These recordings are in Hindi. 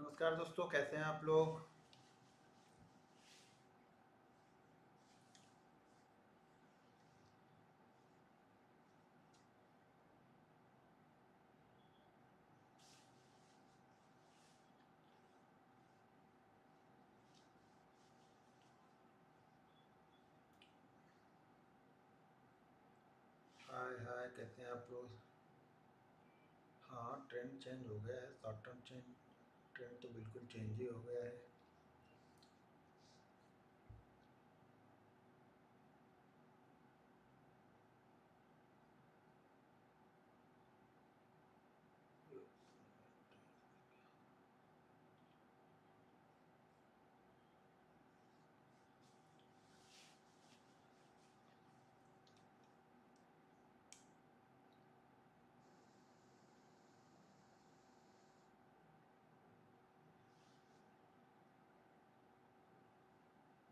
नमस्कार दोस्तों, कैसे हैं आप लोग। हाय हाय, कैसे हैं आप लोग। हाँ, ट्रेंड चेंज हो गया है। शॉर्ट टर्म ट्रेंड तो बिल्कुल चेंज ही हो गया है।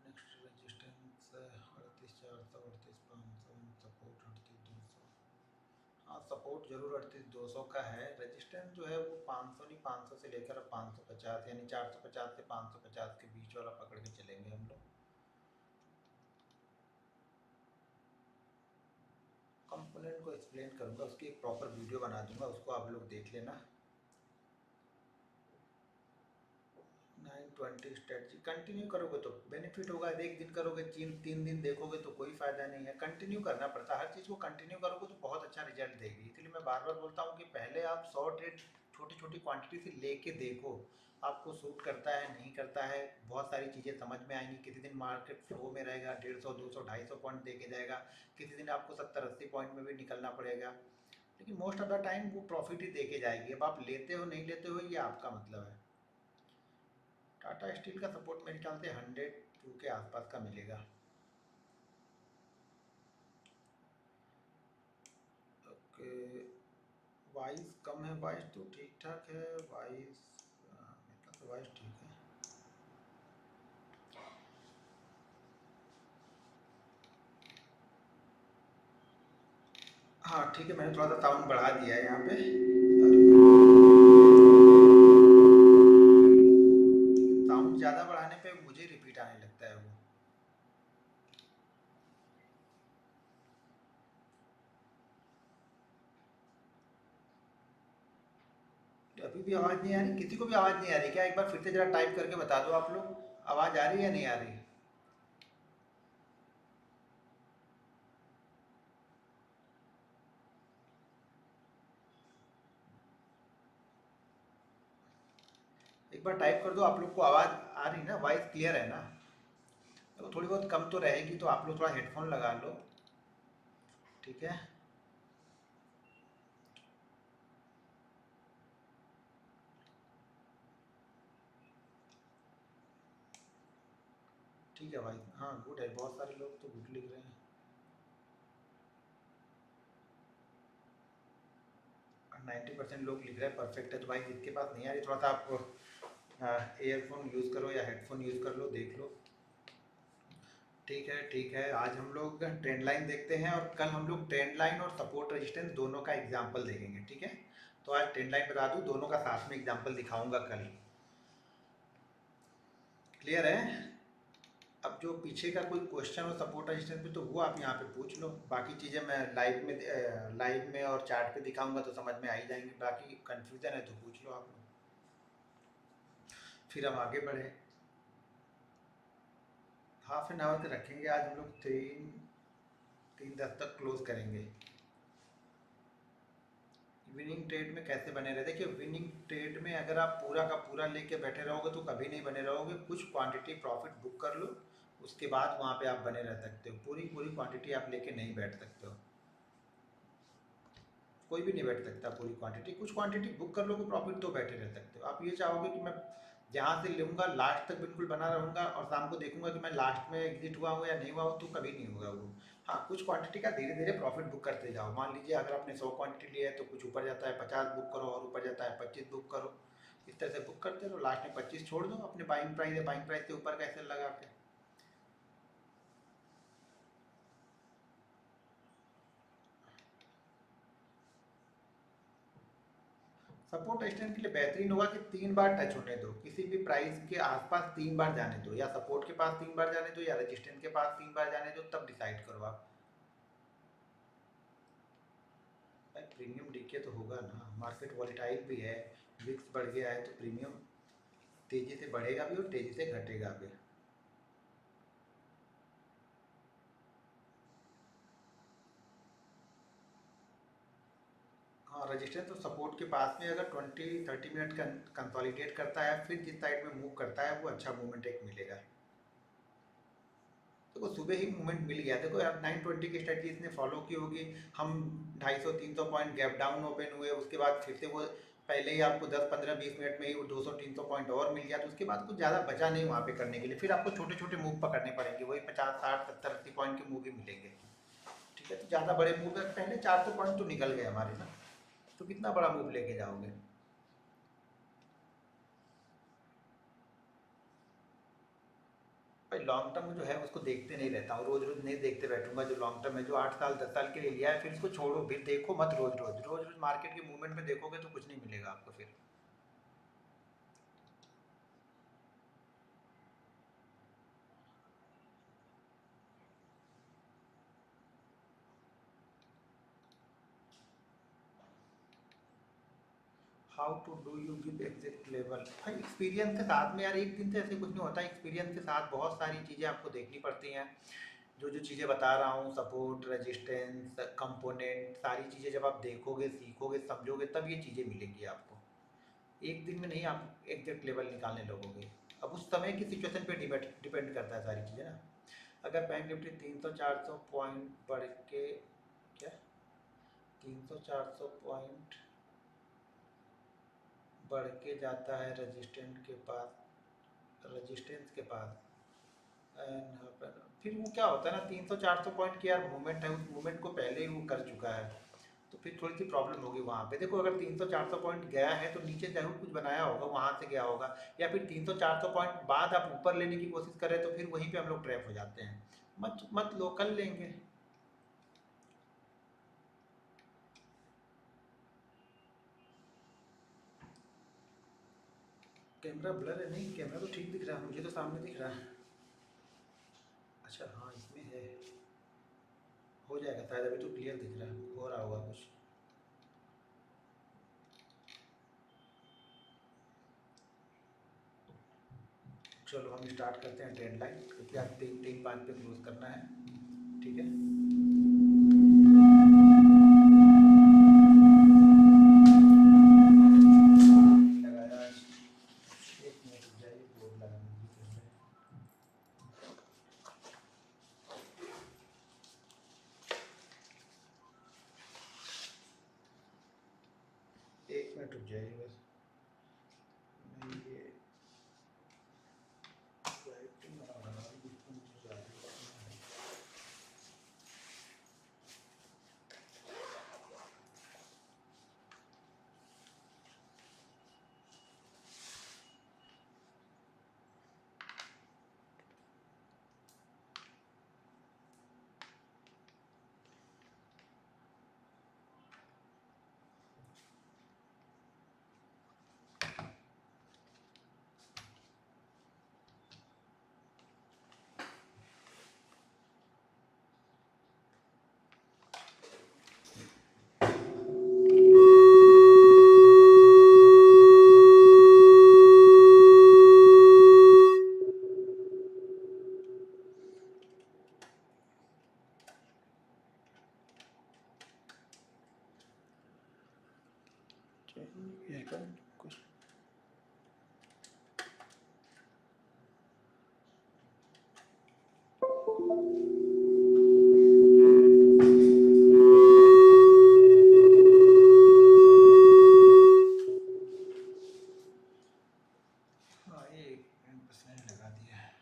Next resistance 38,400, 38,500, support 38,200। हाँ, सपोर्ट जरूर 38,200 का है। रेजिस्टेंस जो है वो 500 नहीं, 500 से लेकर 550, यानी 450 से 550 के बीच वाला पकड़ के चलेंगे हम लोग। कंपोनेंट को एक्सप्लेन करूँगा, उसकी एक प्रॉपर वीडियो बना दूंगा, उसको आप लोग देख लेना। 920 स्ट्रेटजी कंटिन्यू करोगे तो बेनिफिट होगा। एक दिन करोगे, 3 दिन देखोगे तो कोई फायदा नहीं है। कंटिन्यू करना पड़ता है, हर चीज़ को कंटिन्यू करोगे तो बहुत अच्छा रिजल्ट देगी। इसलिए मैं बार बार बोलता हूँ कि पहले आप 100 ट्रेड छोटी छोटी क्वांटिटी से लेके देखो, आपको सूट करता है नहीं करता है। बहुत सारी चीज़ें समझ में आएंगी। किसी दिन मार्केट फ्लो में रहेगा, 150, 200, 250 पॉइंट दे के जाएगा। किसी दिन आपको 70-80 पॉइंट में भी निकलना पड़ेगा, लेकिन मोस्ट ऑफ द टाइम वो प्रॉफिट ही दे के जाएगी। अब आप लेते हो नहीं लेते हो ये आपका मतलब है। टाटा स्टील का सपोर्ट मेरे ख्याल से 102 के आसपास का मिलेगा। ओके, वाइस कम है, वाइस तो ठीक ठाक है। वाइस मेरे ख्याल से वाइस ठीक है। हाँ ठीक है, मैंने थोड़ा सा साउंड बढ़ा दिया है यहाँ पे। साउंड ज़्यादा बढ़ाने पे मुझे रिपीट आने लगता है वो। तो अभी भी आवाज़ नहीं आ रही, किसी को भी आवाज़ नहीं आ रही क्या? एक बार फिर से ज़रा टाइप करके बता दो आप लोग, आवाज़ आ रही है या नहीं आ रही। एक बार टाइप कर दो, आप लोग को आवाज़ आ रही ना, वॉइस क्लियर है ना। तो थोड़ी बहुत कम तो रहेगी, तो आप लोग थोड़ा हेडफोन लगा लो, ठीक है। ठीक है भाई, हाँ गुड है, बहुत सारे लोग तो गुड लिख रहे हैं। 90% लोग लिख रहे हैं परफेक्ट है। तो भाई जिसके पास नहीं आ रही, थोड़ा सा आप एयरफोन यूज़ करो या हेडफोन यूज़ कर लो, देख लो। ठीक है ठीक है, आज हम लोग ट्रेंड लाइन देखते हैं, और कल हम लोग ट्रेंड लाइन और सपोर्ट रेजिस्टेंस दोनों का एग्जाम्पल देखेंगे, ठीक है। तो आज ट्रेंड लाइन बता दूँ, दोनों का साथ में एग्जाम्पल दिखाऊंगा कल। क्लियर है। अब जो पीछे का कोई क्वेश्चन हो सपोर्ट रेजिस्टेंस पे, तो वो आप यहाँ पे पूछ लो। बाकी चीज़ें मैं लाइव में और चार्ट पे दिखाऊंगा तो समझ में आ ही जाएंगे। बाकी कंफ्यूजन है तो पूछ लो आप लोग, फिर हम आगे बढ़े। हाफ एन आवर के रखेंगे आज हम लोग, 3:10 तक क्लोज करेंगे। विनिंग ट्रेड में कैसे बने रहे? देखिए, विनिंग ट्रेड में अगर आप पूरा का पूरा लेके बैठे रहोगे तो कभी नहीं बने रहोगे। कुछ क्वांटिटी प्रॉफिट बुक कर लो, उसके बाद वहाँ पे आप बने रह सकते हो। पूरी पूरी क्वांटिटी आप लेके नहीं बैठ सकते हो, कोई भी नहीं बैठ सकता पूरी क्वांटिटी। कुछ क्वांटिटी बुक कर लोगे प्रॉफिट, तो बैठे रह सकते हो। आप ये चाहोगे कि मैं जहाँ से लूँगा लास्ट तक बिल्कुल बना रहूँगा, और शाम को देखूंगा कि मैं लास्ट में एग्जिट हुआ हूँ या नहीं हुआ हूँ, तो कभी नहीं होगा वो। हाँ, कुछ क्वांटिटी का धीरे धीरे प्रॉफिट बुक करते जाओ। मान लीजिए अगर आपने 100 क्वांटिटी लिया है तो कुछ ऊपर जाता है 50 बुक करो, और ऊपर जाता है 25 बुक करो। इस तरह से बुक करते रहो, लास्ट में 25 छोड़ दो। अपने बाइंग प्राइस है, बाइंग प्राइस से ऊपर कैसे लगा के। सपोर्ट रेजिस्टेंस के लिए बेहतरीन होगा कि 3 बार टच होने दो, किसी भी प्राइस के आसपास 3 बार जाने दो, या सपोर्ट के पास 3 बार जाने दो या रेजिस्टेंस के पास 3 बार जाने दो, तब डिसाइड करो आप। भाई प्रीमियम डीके तो होगा ना, मार्केट वॉलेटाइल भी है, विक्स बढ़ गया है, तो प्रीमियम तेजी से बढ़ेगा भी और तेजी से घटेगा भी। हाँ, रेजिस्टेंस तो सपोर्ट के पास में अगर 20-30 मिनट कंसोलिडेट करता है, फिर जिस साइड में मूव करता है वो अच्छा मूवमेंट एक मिलेगा। देखो सुबह ही मूवमेंट मिल गया, देखो यार 920 की स्ट्रेटजी इसने फॉलो की होगी। हम 250-300 पॉइंट गैप डाउन ओपन हुए, उसके बाद फिर से वो पहले ही आपको 10-15-20 मिनट में ही वो 200-300 पॉइंट और मिल गया, तो उसके बाद कुछ ज़्यादा बचा नहीं वहाँ पे करने के लिए, फिर आपको छोटे छोटे मूव पकड़ने पड़ेंगे, वही 50-60-70-80 पॉइंट के मूव ही मिलेंगे। ठीक है, तो ज़्यादा बड़े मूव पहले 400 पॉइंट तो निकल गए हमारे ना, तो कितना बड़ा मूव लेके जाओगे। भाई लॉन्ग टर्म जो है उसको देखते नहीं रहता हूँ, रोज रोज नहीं देखते बैठूंगा। जो लॉन्ग टर्म है, जो 8 साल 10 साल के लिए लिया है, फिर इसको छोड़ो, फिर देखो मत रोज रोज। रोज रोज मार्केट के मूवमेंट में देखोगे तो कुछ नहीं मिलेगा आपको फिर। How to do you give exact level? भाई एक्सपीरियंस के साथ में यार, एक दिन से ऐसे कुछ नहीं होता। एक्सपीरियंस के साथ बहुत सारी चीज़ें आपको देखनी पड़ती हैं। जो जो चीज़ें बता रहा हूँ, सपोर्ट, रेजिस्टेंस, कंपोनेंट, सारी चीज़ें जब आप देखोगे, सीखोगे, समझोगे, तब ये चीज़ें मिलेंगी आपको। एक दिन में नहीं आप एग्जैक्ट लेवल निकालने लगोगे। अब उस समय की सिचुएशन पे डिपेंड डिपेंड करता है सारी चीज़ें ना। अगर बैंक निफ्टी 300-400 पॉइंट बढ़ के, क्या 300-400 पॉइंट बढ़ के जाता है रजिस्टेंट के पास, रजिस्टेंस के पास, एंड फिर वो क्या होता है ना, 300-400 पॉइंट की यार मूवमेंट है, उस मूवमेंट को पहले ही वो कर चुका है, तो फिर थोड़ी सी प्रॉब्लम होगी वहाँ पे। देखो अगर 300-400 पॉइंट गया है तो नीचे जरूर कुछ बनाया होगा, वहाँ से गया होगा। या फिर 300-400 पॉइंट बाद आप ऊपर लेने की कोशिश करें, तो फिर वहीं पे हम लोग ट्रैप हो जाते हैं। मत मत लोकल लेंगे। कैमरा ब्लर है? नहीं, कैमरा तो ठीक दिख रहा है, मुझे तो सामने दिख रहा है। अच्छा हाँ, इसमें है, हो जाएगा शायद, अभी तो क्लियर दिख रहा है, हो रहा होगा कुछ। चलो हम स्टार्ट करते हैं ट्रेंड लाइन, क्योंकि आज 3-3-5 पे क्लोज करना है। ठीक है। लगाया आज। एक मिनट रुक जाइए, बोर्ड लगाने दीजिए पहले। एक मिनट रुक जाइए बस, मैं ये राइटिंग बना रहा हूँ, इसको मुझे जारी करना है। ये कर कुछ। हाँ, ये बस मैंने लगा दिया है।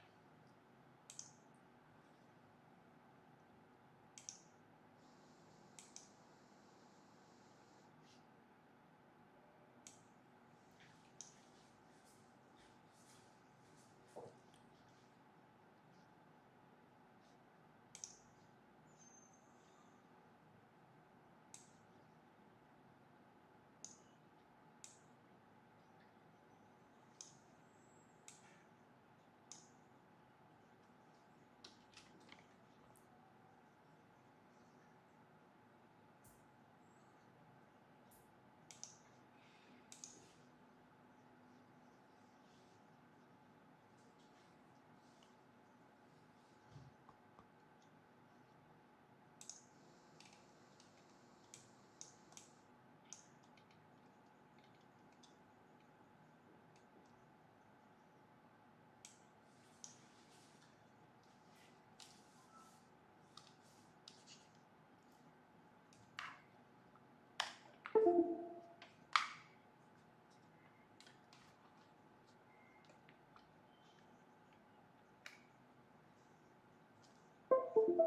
चलिए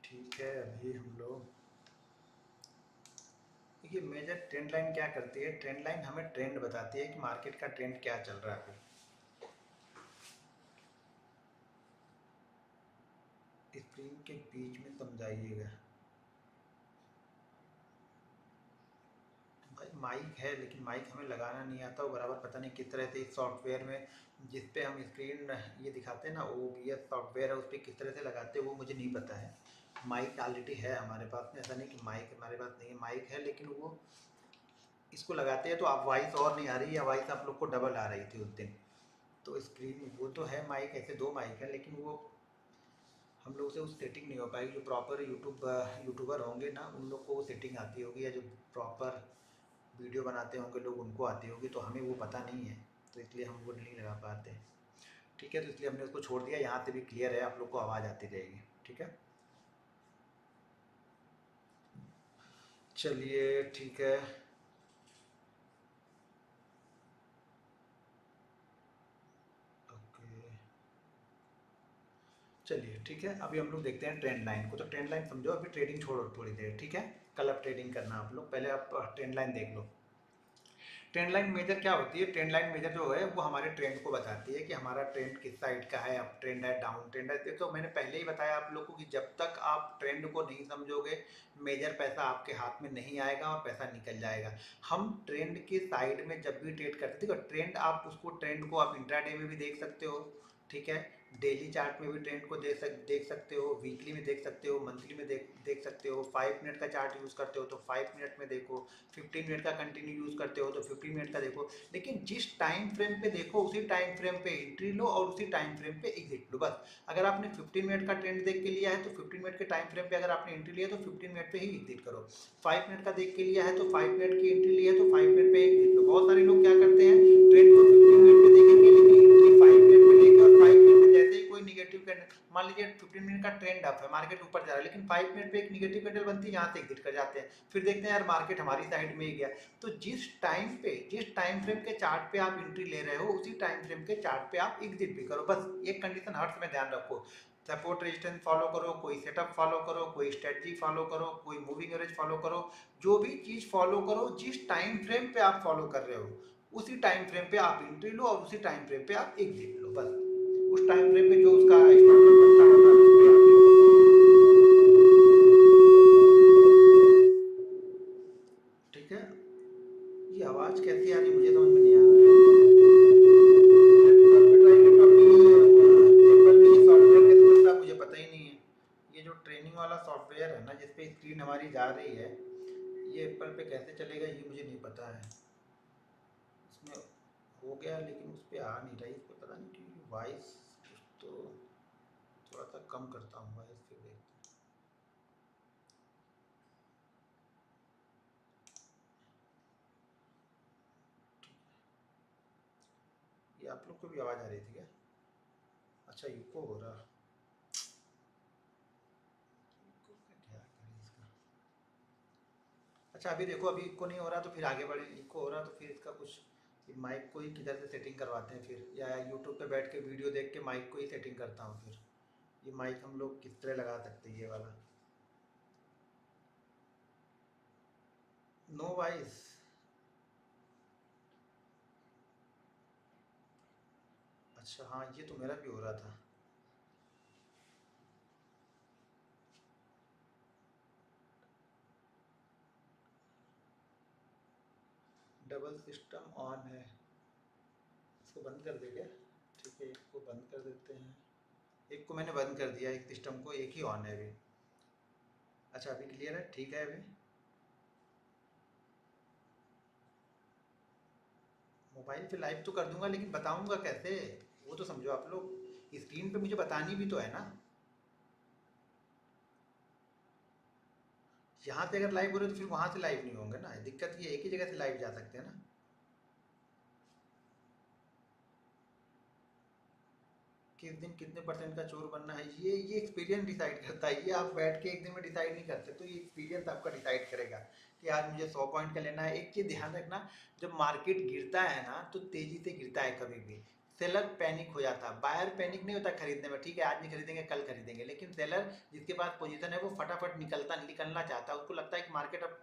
ठीक है, अभी हम लोग देखिए मेजर ट्रेंड लाइन क्या करती है। ट्रेंड लाइन हमें ट्रेंड बताती है कि मार्केट का ट्रेंड क्या चल रहा है अभी। स्क्रीन के बीच में समझाइएगा। भाई माइक है, लेकिन माइक हमें लगाना नहीं आता वो बराबर, पता नहीं किस तरह से इस सॉफ्टवेयर में जिस पे हम स्क्रीन ये दिखाते हैं ना, OBS सॉफ्टवेयर है, उस पर किस तरह से लगाते हैं वो मुझे नहीं पता है। माइक ऑलरेडी है हमारे पास में, ऐसा नहीं कि माइक हमारे पास नहीं है, माइक है, लेकिन वो इसको लगाते हैं तो आप वॉइस और नहीं आ रही है, वॉइस आप लोग को डबल आ रही थी उस दिन। तो स्क्रीन वो तो है माइक, ऐसे दो माइक है, लेकिन वो हम लोग से उस सेटिंग नहीं हो पाएगी। जो प्रॉपर यूट्यूबर होंगे ना, उन लोग को वो सेटिंग आती होगी, या जो प्रॉपर वीडियो बनाते होंगे लोग उनको आती होगी, तो हमें वो पता नहीं है, तो इसलिए हम वो नहीं लगा पाते। ठीक है, तो इसलिए हमने उसको छोड़ दिया। यहाँ से भी क्लियर है, आप लोग को आवाज़ आती रहेगी। ठीक है, चलिए ठीक है। ओके, चलिए ठीक है, अभी हम लोग देखते हैं ट्रेंड लाइन को। तो ट्रेंड लाइन समझो, अभी ट्रेडिंग छोड़ो थोड़ी देर, ठीक है। कल अब ट्रेडिंग करना आप लोग, पहले आप ट्रेंड लाइन देख लो। ट्रेंड लाइन मेजर क्या होती है? ट्रेंड लाइन मेजर जो है वो हमारे ट्रेंड को बताती है कि हमारा ट्रेंड किस साइड का है, अप ट्रेंड है, डाउन ट्रेंड है। देखो मैंने पहले ही बताया आप लोग को कि जब तक आप ट्रेंड को नहीं समझोगे, मेजर पैसा आपके हाथ में नहीं आएगा और पैसा निकल जाएगा। हम ट्रेंड के साइड में जब भी ट्रेड करते हैं, देखो ट्रेंड आप उसको, ट्रेंड को आप इंट्राडे में भी देख सकते हो, ठीक है, डेली चार्ट में भी ट्रेंड को देख सकते हो, वीकली में देख सकते हो, मंथली में देख सकते हो, 5 मिनट का चार्ट यूज़ करते हो तो 5 मिनट में देखो, 15 मिनट का कंटिन्यू यूज़ करते हो तो 15 मिनट का देखो। लेकिन जिस टाइम फ्रेम पे देखो उसी टाइम फ्रेम पे एंट्री लो और उसी टाइम फ्रेम पे एग्जिट लो, बस। अगर आपने 15 मिनट का ट्रेंड देख के लिया है तो 15 मिनट के टाइम फ्रेम पे अगर आपने एंट्री लिया तो 15 मिनट पे ही एग्जिट करो। 5 मिनट का देख के लिया है तो 5 मिनट की एंट्री ली है तो 5 मिनट पे एग्जिट लो। बहुत सारे लोग क्या करते हैं, ट्रेंड को 15 मिनट पे देखेंगे लेकिन एंट्री 5 मिनट पे लेंगे, और 5 मिनट में जैसे ही कोई निगेटिव कैंडल, मान लीजिए 15 मिनट का ट्रेंड अप है, मार्केट ऊपर जा रहा है, लेकिन 5 मिनट पे एक निगेटिव कैंडल बनती है, यहाँ से एग्जिट कर जाते हैं। फिर देखते हैं यार मार्केट हमारी साइड में ही गया। तो जिस टाइम फ्रेम के चार्ट पे आप एंट्री ले रहे हो उसी टाइम फ्रेम के चार्ट पे आप एग्जिट भी करो, बस। एक कंडीशन हर समय ध्यान रखो, सपोर्ट रेजिस्टेंस फॉलो करो, कोई सेटअप फॉलो करो, कोई स्ट्रेटजी फॉलो करो, कोई मूविंग एवरेज फॉलो करो। जो भी चीज फॉलो करो, जिस टाइम फ्रेम पे आप फॉलो कर रहे हो उसी टाइम फ्रेम पे आप एंट्री लो और उसी टाइम फ्रेम पे आप एग्जिट लो, बस। उस टाइम फ्रेम पे जो उसका स्टॉप लॉस बनता होगा उस पे आप, ठीक है। ये आवाज़ कैसी आ रही है मुझे समझ में नहीं आ रहा है। लैपटॉप पे ट्राई, लैपटॉप पे एप्पल की सॉफ्टवेयर कैसे चलता है मुझे पता ही नहीं है। ये जो ट्रेनिंग वाला सॉफ्टवेयर है ना, जिसपे स्क्रीन हमारी जा रही है, ये एप्पल पे कैसे चलेगा ये मुझे नहीं पता है। इसमें हो गया लेकिन उस पर आ नहीं रहा, इस पर पता नहीं क्यों। वॉइस तो थोड़ा सा कम करता हूँ, वॉइस फिर देखते हैं। ये आप लोग को भी आवाज़ आ रही थी क्या? अच्छा, इको हो रहा, इको का क्या करें इसका। अच्छा अभी देखो, अभी इको नहीं हो रहा तो फिर आगे बढ़े। इको हो रहा तो फिर इसका कुछ, माइक को ही किधर से सेटिंग करवाते हैं फिर, या यूट्यूब पे बैठ के वीडियो देख के माइक को ही सेटिंग करता हूँ फिर। ये माइक हम लोग किस तरह लगा सकते हैं, ये वाला? No voice? अच्छा हाँ, ये तो मेरा भी हो रहा था। डबल सिस्टम ऑन है, इसको बंद कर दे क्या? ठीक है, एक को बंद कर देते हैं। एक को मैंने बंद कर दिया, एक सिस्टम को, एक ही ऑन है अभी। अच्छा अभी क्लियर है, ठीक है। अभी मोबाइल पे लाइव तो कर दूंगा, लेकिन बताऊंगा कैसे, वो तो समझो आप लोग। स्क्रीन पे मुझे बतानी भी तो है ना। यहाँ से अगर लाइव हो रहे तो फिर वहां से लाइव नहीं होंगे ना, दिक्कत ये एक ही जगह से लाइव जा सकते हैं ना। किस दिन कितने परसेंट का चोर बनना है, ये एक्सपीरियंस डिसाइड करता है। ये आप बैठ के एक दिन में डिसाइड नहीं करते, तो ये एक्सपीरियंस आपका डिसाइड करेगा कि आज मुझे 100 पॉइंट का लेना है। एक चीज़ ध्यान रखना, जब मार्केट गिरता है ना तो तेजी से गिरता है कभी भी। सेलर पैनिक हो जाता है, बायर पैनिक नहीं होता खरीदने में, ठीक है आज नहीं खरीदेंगे कल खरीदेंगे, लेकिन सेलर जिसके पास पोजीशन है वो फटाफट निकलना चाहता है। उसको लगता है कि मार्केट अब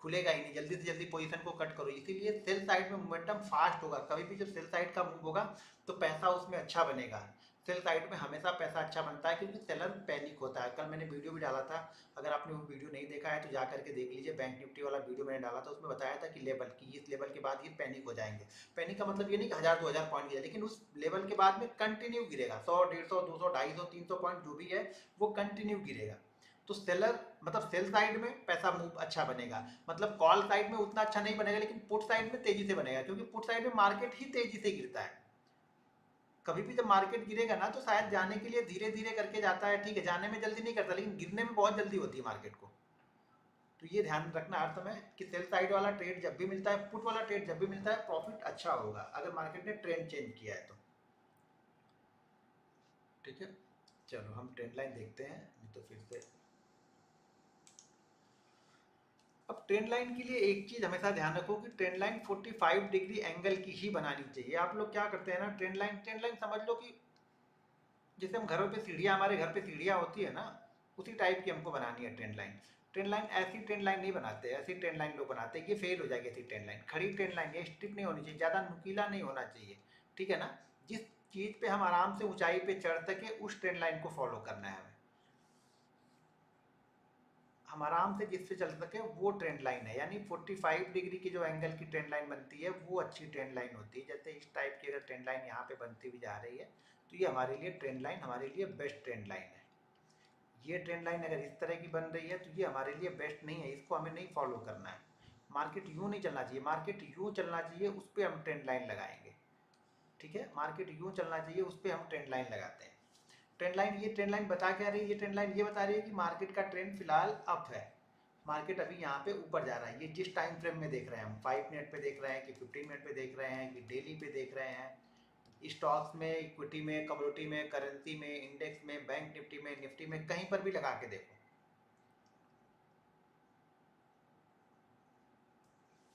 खुलेगा ही नहीं, जल्दी से जल्दी पोजीशन को कट करो। इसीलिए सेल साइड में मोमेंटम फास्ट होगा। कभी भी जब सेल साइड का मूव होगा तो पैसा उसमें अच्छा बनेगा। सेल साइड में हमेशा पैसा अच्छा बनता है क्योंकि सेलर पैनिक होता है। कल मैंने वीडियो भी डाला था, अगर आपने वो वीडियो नहीं देखा है तो जा करके देख लीजिए। बैंक निफ्टी वाला वीडियो मैंने डाला था, उसमें बताया था कि लेवल की इस लेवल के बाद ये पैनिक हो जाएंगे। पैनिक का मतलब ये नहीं कि 1000-2000 पॉइंट गिरे, लेकिन उस लेवल के बाद में कंटिन्यू गिरेगा। 100, 150, 200, 250, 300 पॉइंट जो भी है वो कंटिन्यू गिरेगा। तो सेलर मतलब सेल साइड में पैसा मूव अच्छा बनेगा, मतलब कॉल साइड में उतना अच्छा नहीं बनेगा, लेकिन पुट साइड में तेजी से बनेगा, क्योंकि पुट साइड में मार्केट ही तेजी से गिरता है। कभी भी जब मार्केट गिरेगा ना तो शायद जाने के लिए धीरे धीरे करके जाता है, ठीक है जाने में जल्दी नहीं करता, लेकिन गिरने में बहुत जल्दी होती है मार्केट को। तो ये ध्यान रखना हर समय कि सेल साइड वाला ट्रेड जब भी मिलता है, पुट वाला ट्रेड जब भी मिलता है, प्रॉफिट अच्छा होगा अगर मार्केट ने ट्रेंड चेंज किया है तो। ठीक है, चलो हम ट्रेंड लाइन देखते हैं, नहीं तो फिर से। अब ट्रेंड लाइन के लिए एक चीज हमेशा ध्यान रखो कि ट्रेंड लाइन 45 डिग्री एंगल की ही बनानी चाहिए। आप लोग क्या करते हैं ना, ट्रेंड लाइन समझ लो कि जैसे हम घरों पे सीढ़ियाँ, हमारे घर पे सीढ़ियाँ होती है ना, उसी टाइप की हमको बनानी है ट्रेंड लाइन। ट्रेंड लाइन ऐसी ट्रेंड लाइन नहीं बनाते, ऐसी ट्रेंड लाइन लोग बनाते हैं, ये फेल हो जाएगी ऐसी ट्रेंड लाइन। खड़ी ट्रेंड लाइन, ये स्ट्रिप नहीं होनी चाहिए, ज़्यादा नुकीला नहीं होना चाहिए, ठीक है ना। जिस चीज़ पे हम आराम से ऊंचाई पे चढ़ सके उस ट्रेंड लाइन को फॉलो करना है हमें। हम आराम से जिस पे चल सके वो ट्रेंड लाइन है, यानी 45 डिग्री की जो एंगल की ट्रेंड लाइन बनती है वो अच्छी ट्रेंड लाइन होती है। जैसे इस टाइप की अगर ट्रेंड लाइन यहाँ पे बनती हुई जा रही है तो ये हमारे लिए ट्रेंड लाइन, हमारे लिए बेस्ट ट्रेंड लाइन है। ये ट्रेंड लाइन अगर इस तरह की बन रही है तो ये हमारे लिए बेस्ट नहीं है, इसको हमें नहीं फॉलो करना है। मार्केट यूँ नहीं चलना चाहिए, मार्केट यूँ चलना चाहिए, उस पर हम ट्रेंड लाइन लगाएंगे, ठीक है। मार्केट यूँ चलना चाहिए, उस पर हम ट्रेंड लाइन लगाते हैं। ट्रेंड लाइन, ये ट्रेंड लाइन बता क्या रही है, ये ट्रेंड लाइन ये बता रही है कि मार्केट का ट्रेंड फिलहाल अप है। मार्केट अभी यहाँ पे ऊपर जा रहा है। ये जिस टाइम फ्रेम में देख रहे हैं हम, 5 मिनट पे देख रहे हैं कि 15 मिनट पे देख रहे हैं कि डेली पे देख रहे हैं, स्टॉक्स में, इक्विटी में, कमोडिटी में, करेंसी में, इंडेक्स में, बैंक निफ्टी में, निफ्टी में, कहीं पर भी लगा के देखो,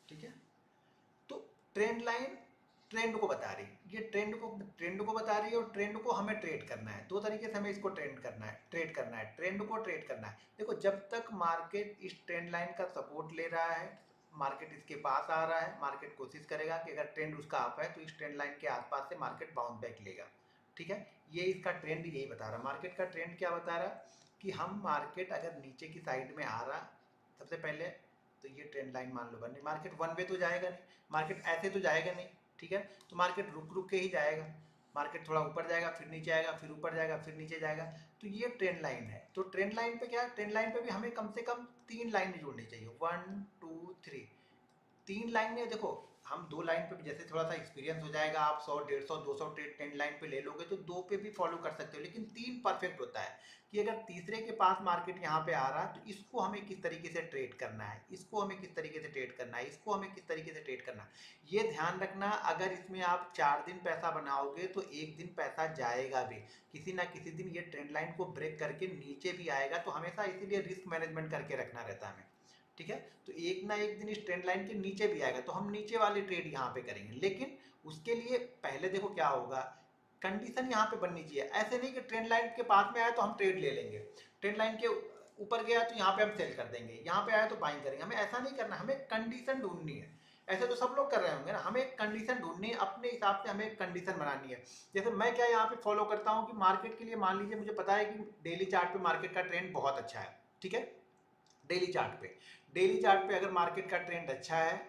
ठीक है। तो ट्रेंड लाइन ट्रेंड को बता रही, ये ट्रेंड को बता रही है, और ट्रेंड को हमें ट्रेड करना है। दो तरीके से हमें इसको ट्रेंड करना है, ट्रेंड को ट्रेड करना है। देखो जब तक मार्केट इस ट्रेंड लाइन का सपोर्ट ले रहा है, मार्केट इसके पास आ रहा है, मार्केट कोशिश करेगा कि अगर ट्रेंड उसका अप है तो इस ट्रेंड लाइन के आसपास से मार्केट बाउंस बैक लेगा, ठीक है। ये इसका ट्रेंड यही बता रहा है। मार्केट का ट्रेंड क्या बता रहा है कि हम मार्केट अगर नीचे की साइड में आ रहा, सबसे पहले तो ये ट्रेंड लाइन मान लो बनी, मार्केट वन वे तो जाएगा नहीं, मार्केट ऐसे तो जाएगा नहीं, ठीक है। तो मार्केट रुक रुक के ही जाएगा, मार्केट थोड़ा ऊपर जाएगा फिर नीचे आएगा, फिर ऊपर जाएगा फिर नीचे जाएगा। तो ये ट्रेंड लाइन है। तो ट्रेंड लाइन पे क्या है, ट्रेंड लाइन पे भी हमें कम से कम 3 लाइन जोड़नी चाहिए, 1 2 3। 3 लाइनें देखो, हम 2 लाइन पे भी जैसे थोड़ा सा एक्सपीरियंस हो जाएगा, आप 100 150 200 ट्रेड 10 लाइन पे ले लोगे तो 2 पे भी फॉलो कर सकते हो, लेकिन 3 परफेक्ट होता है कि अगर तीसरे के पास मार्केट यहाँ पे आ रहा है तो इसको हमें किस तरीके से ट्रेड करना है, इसको हमें किस तरीके से ट्रेड करना है, इसको हमें किस तरीके से ट्रेड करना है। ये ध्यान रखना, अगर इसमें आप 4 दिन पैसा बनाओगे तो एक दिन पैसा जाएगा भी, किसी ना किसी दिन ये ट्रेंड लाइन को ब्रेक करके नीचे भी आएगा। तो हमेशा इसीलिए रिस्क मैनेजमेंट करके रखना रहता है हमें, ठीक है। तो एक ना एक दिन इस ट्रेंड लाइन के नीचे भी आएगा तो हम नीचे वाले ट्रेड यहाँ पे करेंगे, लेकिन उसके लिए पहले देखो क्या होगा, कंडीशन यहाँ पे बननी चाहिए। ऐसे नहीं कि ट्रेंड लाइन के पास में आया तो हम ट्रेड ले लेंगे, ट्रेंड लाइन के ऊपर गया तो यहाँ पे हम सेल कर देंगे, यहाँ पे आया तो बाइंग करेंगे। हमें ऐसा नहीं करना, हमें कंडीशन ढूंढनी है। ऐसे तो सब लोग कर रहे होंगे ना, हमें एक कंडीशन ढूंढनी है, अपने हिसाब से हमें एक कंडीशन बनानी है। जैसे मैं क्या यहाँ पे फॉलो करता हूँ कि मार्केट के लिए मान लीजिए मुझे पता है कि डेली चार्ट पे मार्केट का ट्रेंड बहुत अच्छा है, ठीक है। डेली चार्ट पे अगर मार्केट का ट्रेंड अच्छा है,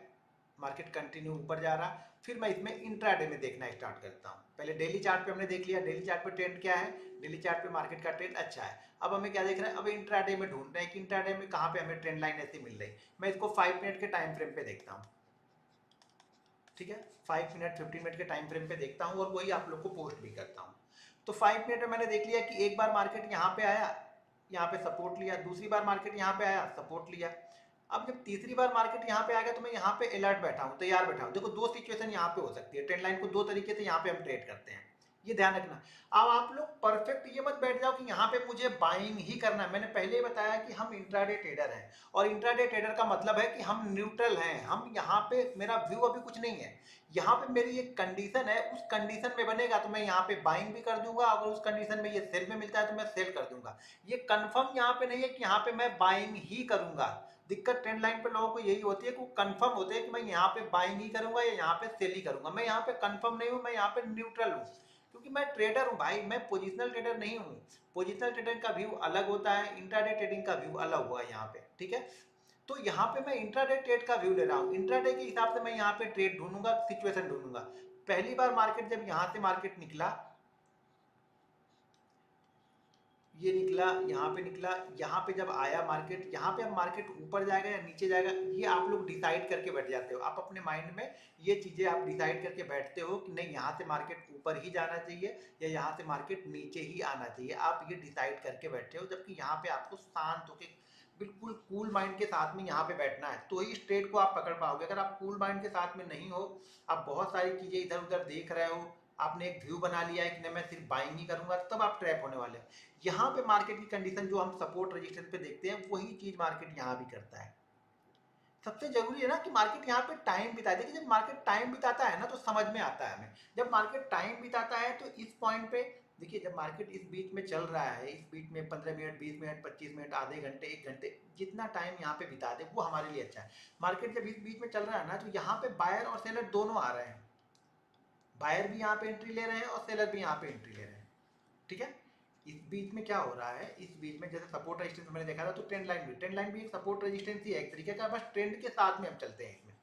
मार्केट कंटिन्यू ऊपर जा रहा, फिर मैं इसमें इंट्राडे में देखना स्टार्ट करता हूँ। पहले डेली चार्ट पे हमने देख लिया, डेली चार्ट पे ट्रेंड क्या है, डेली चार्ट पे मार्केट का ट्रेंड अच्छा है। अब हमें क्या देख रहे हैं, अब इंट्राडे में ढूंढ रहे हैं कि इंट्राडे में कहाँ पे हमें ट्रेंड लाइन ऐसी मिल रही। मैं इसको 5 मिनट के टाइम फ्रेम पे देखता हूँ, ठीक है। 5 मिनट 15 मिनट के टाइम फ्रेम पे देखता हूँ और वही आप लोग को पोस्ट भी करता हूँ। तो 5 मिनट में मैंने देख लिया कि एक बार मार्केट यहाँ पे आया, यहाँ पे सपोर्ट लिया, दूसरी बार मार्केट यहाँ पे आया, सपोर्ट लिया। अब जब तीसरी बार मार्केट यहाँ पे आ गया तो मैं यहाँ पे अलर्ट बैठा हूँ, तैयार बैठा हूँ। देखो दो सिचुएशन यहाँ पे हो सकती है, ट्रेंड लाइन को दो तरीके से यहाँ पे हम ट्रेड करते हैं। ये ध्यान रखना। अब आप लोग परफेक्ट ये मत बैठ जाओ कि यहाँ पे मुझे बाइंग ही करना है। मैंने पहले ही बताया कि हम इंट्राडे ट्रेडर हैं, और इंट्राडे ट्रेडर का मतलब है कि हम न्यूट्रल हैं। हम यहाँ पे, मेरा व्यू अभी कुछ नहीं है, यहाँ पे मेरी एक कंडीशन है, उस कंडीशन में बनेगा तो मैं यहाँ पे बाइंग भी कर दूंगा, अगर उस कंडीशन में ये सेल में मिलता है तो मैं सेल कर दूंगा। ये कंफर्म यहाँ पे नहीं है कि यहाँ पे मैं बाइंग ही करूंगा। दिक्कत ट्रेंड लाइन पे लोगों को यही होती है कि वो कंफर्म होते हैं कि मैं यहाँ पे बाइंग ही करूंगा या यहाँ पे सेल ही करूंगा। मैं यहाँ पे कंफर्म नहीं हूँ, मैं यहाँ पे न्यूट्रल हूँ, क्योंकि मैं ट्रेडर हूँ भाई, मैं पोजिशनल ट्रेडर नहीं हूँ। पोजिशनल ट्रेडिंग का व्यू अलग होता है, इंट्राडे ट्रेडिंग का व्यू अलग हुआ यहाँ पे, ठीक है। तो यहाँ पे मैं इंट्राडे ट्रेड का व्यू ले रहा हूँ, इंट्राडे के हिसाब से मैं यहाँ पे ट्रेड ढूंढूंगा, सिचुएशन ढूंढूंगा। पहली बार मार्केट जब यहाँ से मार्केट निकला, ये निकला, यहाँ पे निकला, यहाँ पे जब आया मार्केट, यहाँ पे अब मार्केट ऊपर जाएगा या नीचे जाएगा, ये आप लोग डिसाइड करके बैठ जाते हो। आप अपने माइंड में ये चीजें आप डिसाइड करके बैठते हो कि नहीं यहाँ से मार्केट ऊपर ही जाना चाहिए या यहाँ से मार्केट नीचे ही आना चाहिए, आप ये डिसाइड करके बैठते हो। जबकि यहाँ पे आपको शांत होकर बिल्कुल कूल माइंड के साथ में यहाँ पे बैठना है, तो ही इस ट्रेड को आप पकड़ पाओगे। अगर आप कूल माइंड के साथ में नहीं हो, आप बहुत सारी चीजें इधर उधर देख रहे हो, आपने एक व्यू बना लिया है कि नहीं मैं सिर्फ बाइंग ही करूंगा, तब आप ट्रैप होने वाले हैं। यहाँ पे मार्केट की कंडीशन जो हम सपोर्ट रेजिस्टेंस पे देखते हैं, वही चीज मार्केट यहाँ भी करता है। सबसे जरूरी है ना कि मार्केट यहाँ पे टाइम बिताए। देखिए जब मार्केट टाइम बिताता है ना तो समझ में आता है हमें। जब मार्केट टाइम बिताता है तो इस पॉइंट पे देखिए, जब मार्केट इस बीच में चल रहा है, इस बीच में 15 मिनट, 20 मिनट, 25 मिनट, आधे घंटे, 1 घंटे, जितना टाइम यहाँ पे बिता दे वो हमारे लिए अच्छा है। मार्केट जब इस बीच में चल रहा है ना, तो यहाँ पे बायर और सेलर दोनों आ रहे हैं, बायर भी यहाँ पे एंट्री ले रहे हैं और सेलर भी यहाँ पे एंट्री ले रहे हैं, ठीक है। इस बीच में क्या हो रहा है, इस बीच में जैसे सपोर्ट रेजिस्टेंस मैंने देखा था, तो ट्रेंड लाइन भी एक सपोर्ट रेजिस्टेंस ही है एक तरीके का, बस ट्रेंड के साथ में हम चलते हैं इसमें।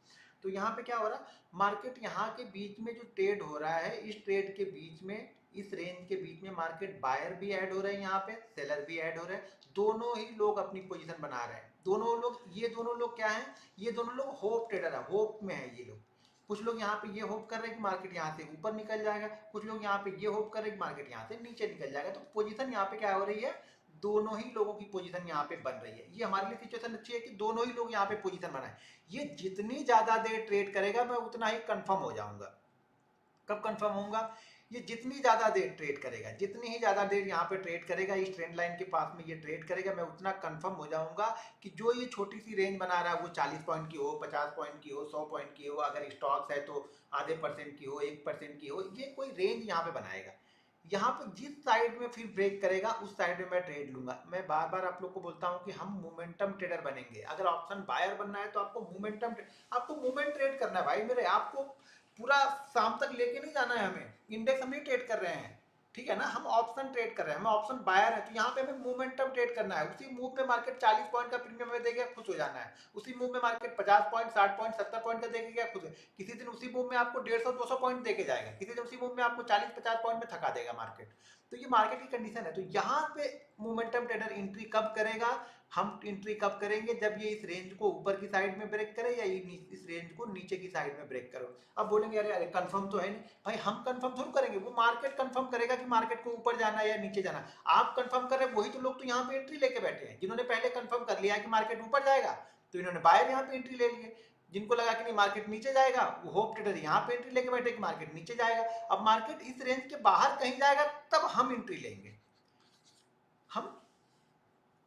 तो यहाँ पे क्या हो रहा है, मार्केट यहाँ के बीच में जो ट्रेड हो रहा है, इस ट्रेड के बीच में, इस रेंज के बीच में मार्केट बायर भी ऐड हो रहे हैं, यहाँ पे सेलर भी ऐड हो रहे हैं, दोनों ही लोग अपनी पोजीशन बना रहे हैं। दोनों लोग, ये दोनों लोग क्या है, ये दोनों लोग होप ट्रेडर है, होप में है ये लोग। कुछ लोग यहाँ पे ये होप कर रहे हैं कि मार्केट यहाँ से ऊपर निकल जाएगा, कुछ लोग यहाँ पे ये होप कर रहे हैं कि मार्केट यहाँ से नीचे निकल जाएगा। तो पोजीशन यहाँ पे क्या हो रही है, दोनों ही लोगों की पोजीशन यहाँ पे बन रही है। ये हमारे लिए सिचुएशन अच्छी है कि दोनों ही लोग यहाँ पे पोजीशन बनाए। ये जितनी ज्यादा देर ट्रेड करेगा मैं उतना ही कंफर्म हो जाऊंगा। कब कंफर्म होऊंगा, ये जितनी ज्यादा देर ट्रेड करेगा, जितनी ही ज्यादा देर यहाँ पे ट्रेड करेगा, इस ट्रेंड लाइन के पास में ये ट्रेड करेगा, मैं उतना कंफर्म हो जाऊंगा कि जो ये छोटी सी रेंज बना रहा है, वो 40 पॉइंट की हो, 50 पॉइंट की हो, 100 पॉइंट की हो, अगर स्टॉक्स है तो आधे परसेंट की हो, 1% की हो, ये कोई रेंज यहाँ पे बनाएगा। यहाँ पे जिस साइड में फिर ब्रेक करेगा उस साइड में मैं ट्रेड लूंगा। मैं बार बार आप लोग को बोलता हूँ कि हम मोमेंटम ट्रेडर बनेंगे। अगर ऑप्शन बायर बनना है तो आपको आपको मोमेंट ट्रेड करना है भाई मेरे। आपको पूरा शाम तक लेके नहीं जाना है, हमें इंडेक्स हम नहीं ट्रेड कर रहे हैं, ठीक है ना, हम ऑप्शन ट्रेड कर रहे हैं, हम ऑप्शन बायर है, तो यहाँ पे हमें मोमेंटम ट्रेड करना है। उसी मूव में मार्केट 40 पॉइंट का प्रीमियम हमें देके खुश हो जाना है, उसी मूव में मार्केट 50 पॉइंट, 60 पॉइंट, 70 पॉइंट का देके क्या खुश है। किसी दिन उसी मूव में आपको 150-200 पॉइंट देके जाएगा, किसी दिन उसी मूव में आपको 40-50 पॉइंट में थका देगा मार्केट। तो ये मार्केट की कंडीशन है। तो यहाँ पे मोमेंटम ट्रेडर एंट्री कब करेगा, हम एंट्री कब करेंगे, जब ये इस रेंज को ऊपर की साइड में ब्रेक करे या इस रेंज को नीचे की साइड में ब्रेक करो। अब बोलेंगे अरे अरे कंफर्म तो है नहीं भाई, हम कंफर्म थोड़ा करेंगे, वो मार्केट कंफर्म करेगा कि मार्केट को ऊपर जाना है या नीचे जाना है। आप कंफर्म कर रहे हैं, वही तो लोग तो यहाँ पे एंट्री लेके बैठे हैं, जिन्होंने पहले कंफर्म कर लिया है कि मार्केट ऊपर जाएगा, तो इन्होंने बायर यहाँ पे एंट्री ले लिए। जिनको लगा कि नहीं मार्केट नीचे जाएगा, वो होप ट्रेडर यहाँ पे एंट्री लेके बैठे कि मार्केट नीचे जाएगा। अब मार्केट इस रेंज के बाहर कहीं जाएगा तब हम एंट्री लेंगे। हम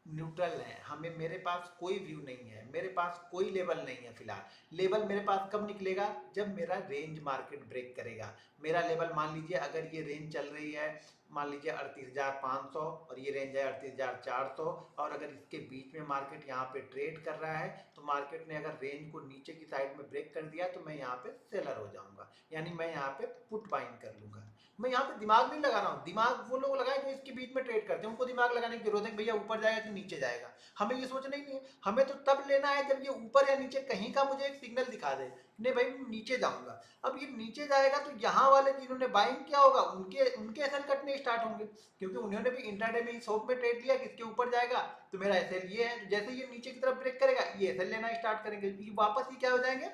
न्यूट्रल है, हमें, मेरे पास कोई व्यू नहीं है, मेरे पास कोई लेवल नहीं है फिलहाल। लेवल मेरे पास कब निकलेगा, जब मेरा रेंज मार्केट ब्रेक करेगा। मेरा लेवल मान लीजिए, अगर ये रेंज चल रही है, मान लीजिए 38,500 और ये रेंज है 38,400, और अगर इसके बीच में मार्केट यहाँ पे ट्रेड कर रहा है, तो मार्केट ने अगर रेंज को नीचे की साइड में ब्रेक कर दिया तो मैं यहाँ पे सेलर हो जाऊंगा, यानी मैं यहाँ पे पुट बाइंग कर लूंगा। मैं यहाँ पे दिमाग नहीं लगा रहा हूँ, दिमाग वो लोग लगाए जो इसके बीच में ट्रेड करते हैं, उनको दिमाग लगाने की जरूरत है कि भैया ऊपर जाएगा कि नीचे जाएगा। हमें ये सोचना ही नहीं है, हमें तो तब लेना है जब ये ऊपर या नीचे कहीं का मुझे एक सिग्नल दिखा दे, नहीं भाई मैं नीचे जाऊंगा। अब ये नीचे जाएगा तो यहाँ वाले जिन्होंने बाइंग किया होगा उनके उनके एसएल कटने स्टार्ट होंगे, क्योंकि उन्होंने भी इंट्राडे में इस होप में ट्रेड लिया कि इसके ऊपर जाएगा तो मेरा एसएल ये है। जैसे ये नीचे की तरफ ब्रेक करेगा, ये एसएल लेना स्टार्ट करेंगे, ये वापस ही क्या हो जाएंगे,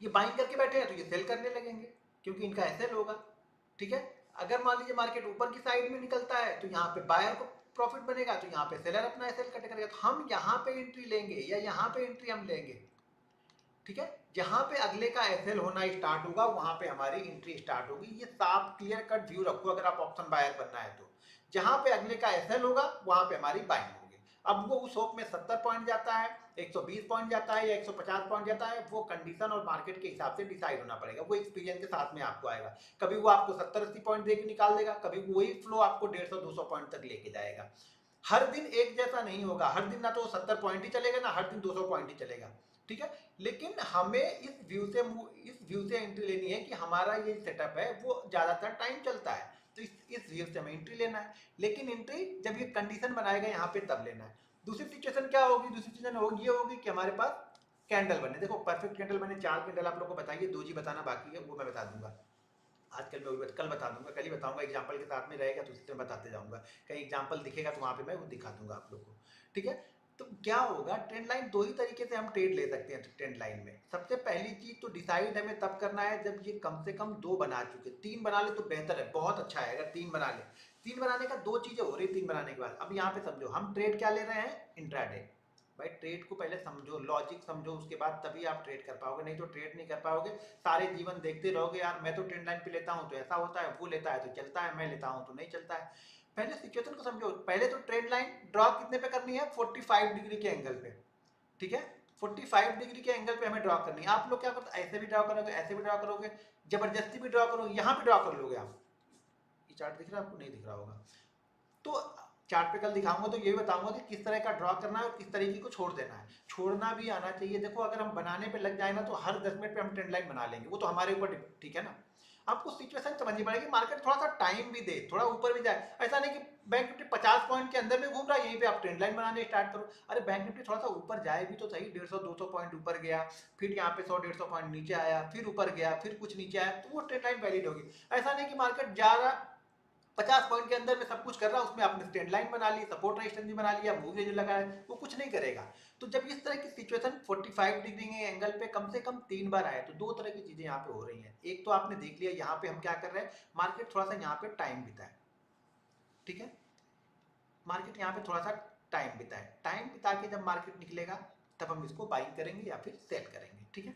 ये बाइंग करके बैठे हैं तो ये सेल करने लगेंगे, क्योंकि इनका एसएल होगा, ठीक है। अगर मान लीजिए मार्केट ऊपर की साइड में निकलता है तो यहाँ पे बायर को प्रॉफिट बनेगा, तो यहाँ पे सेलर अपना एसएल कट करेगा, तो हम यहाँ पे एंट्री लेंगे या यहाँ पे एंट्री हम लेंगे, ठीक है, जहां पे अगले का एसएल होना स्टार्ट होगा वहां पे हमारी एंट्री स्टार्ट होगी। ये साफ क्लियर कट व्यू रखो अगर आप ऑप्शन बायर बनना है तो। जहां पे अगले का एसएल होगा वहां पे हमारी बाइंग होगी। अब वो उस होप में 70 पॉइंट जाता है, 120 पॉइंट जाता है या 150 पॉइंट जाता है, वो कंडीशन और मार्केट के हिसाब से डिसाइड होना पड़ेगा। वो एक्सपीरियंस के साथ में आपको आएगा। कभी वो आपको 70-80 पॉइंट देके निकाल देगा, कभी वही फ्लो आपको 150-200 पॉइंट तक लेके जाएगा। हर दिन एक जैसा नहीं होगा, हर दिन ना तो 70 पॉइंट ही चलेगा ना हर दिन 200 पॉइंट ही चलेगा। ठीक है, लेकिन हमें इस व्यू से एंट्री लेनी है कि हमारा ये सेटअप है वो ज्यादातर टाइम चलता है, तो इस व्यू से हमें एंट्री लेना है। लेकिन एंट्री जब ये कंडीशन बनाएगा यहाँ पे तब लेना है। दूसरी सिचुएशन क्या होगी? दूसरी सिचुएशन होगी ये होगी कि हमारे पास कैंडल बने। देखो परफेक्ट कैंडल बने, 4 कैंडल आप लोग को बताइए, 2 जी बताना बाकी है, वो मैं बता दूंगा। आजकल मैं कल बता दूंगा, कल ही बताऊंगा, एग्जाम्पल के साथ में रहेगा तो उससे मैं बताते जाऊंगा। कहीं एग्जाम्पल दिखेगा तो वहां पे मैं वो दिखा दूंगा आप लोग को। ठीक है, तो क्या होगा, ट्रेंड लाइन दो ही तरीके से हम ट्रेड ले सकते हैं। ट्रेंड लाइन में सबसे पहली चीज तो डिसाइड हमें तब करना है जब ये कम से कम 2 बना चुके। 3 बना ले तो बेहतर है, बहुत अच्छा है अगर 3 बना ले। 3 बनाने का 2 चीजें हो रही, 3 बनाने के बाद अब यहाँ पे समझो हम ट्रेड क्या ले रहे हैं, इंट्राडे। भाई ट्रेड को पहले समझो, लॉजिक समझो, उसके बाद तभी आप ट्रेड कर पाओगे, नहीं तो ट्रेड नहीं कर पाओगे। सारे जीवन देखते रहोगे यार मैं तो ट्रेंड लाइन पे लेता हूँ तो ऐसा होता है, वो लेता है तो चलता है, मैं लेता हूँ तो नहीं चलता है। पहले सिचुएशन को समझो। पहले तो ट्रेंड लाइन ड्रॉ कितने पे करनी है, 45 डिग्री के एंगल पे। ठीक है, 45 डिग्री के एंगल पे हमें ड्रॉ करनी है। आप लोग क्या करते, ऐसे भी ड्रॉ करोगे, ऐसे भी ड्रॉ करोगे, जबरदस्ती भी ड्रॉ करोगे, यहाँ पे ड्रॉ कर लोगे आप। ये चार्ट दिख रहा है आपको? नहीं दिख रहा होगा तो चार्ट पे कल दिखाऊंगा तो ये बताऊंगा कि किस तरह का ड्रॉ करना है और किस तरीके को छोड़ देना है। छोड़ना भी आना चाहिए। देखो अगर हम बनाने पे लग जाए ना तो हर 10 मिनट पे हम ट्रेंड लाइन बना लेंगे, वो तो हमारे ऊपर। ठीक है ना, आपको सिचुएशन समझनी पड़ेगी, मार्केट थोड़ा सा टाइम भी दे, थोड़ा ऊपर भी जाए। ऐसा नहीं कि बैंक निफ्टी 50 पॉइंट के अंदर में घूम रहा है यहीं पे आप ट्रेंड लाइन बनाने स्टार्ट करो। अरे बैंक निफ्टी थोड़ा सा ऊपर जाए भी तो सही, 150-200 पॉइंट ऊपर गया, फिर यहाँ पे 100-150 पॉइंट नीचे आया, फिर ऊपर गया, फिर कुछ नीचे आया, तो वो ट्रेंड लाइन वैलिड होगी। ऐसा नहीं कि मार्केट जा रहा 50 पॉइंट के अंदर में सब कुछ कर रहा है, उसमें आपने स्टैंड लाइन बना ली, सपोर्ट रेजिस्टेंस भी बना लिया, मूव एवरेज लगाया, वो कुछ नहीं करेगा। तो जब इस तरह की सिचुएशन 45 डिग्री के एंगल पे कम से कम 3 बार आए तो 2 तरह की चीजें यहाँ पे हो रही हैं। एक तो आपने देख लिया यहाँ पे हम क्या कर रहे हैं, मार्केट थोड़ा सा यहाँ पे टाइम बिताए। ठीक है, मार्केट यहाँ पे थोड़ा सा टाइम बिताए, टाइम बिता के जब मार्केट निकलेगा तब हम इसको बाइंग करेंगे या फिर सेल करेंगे। ठीक है,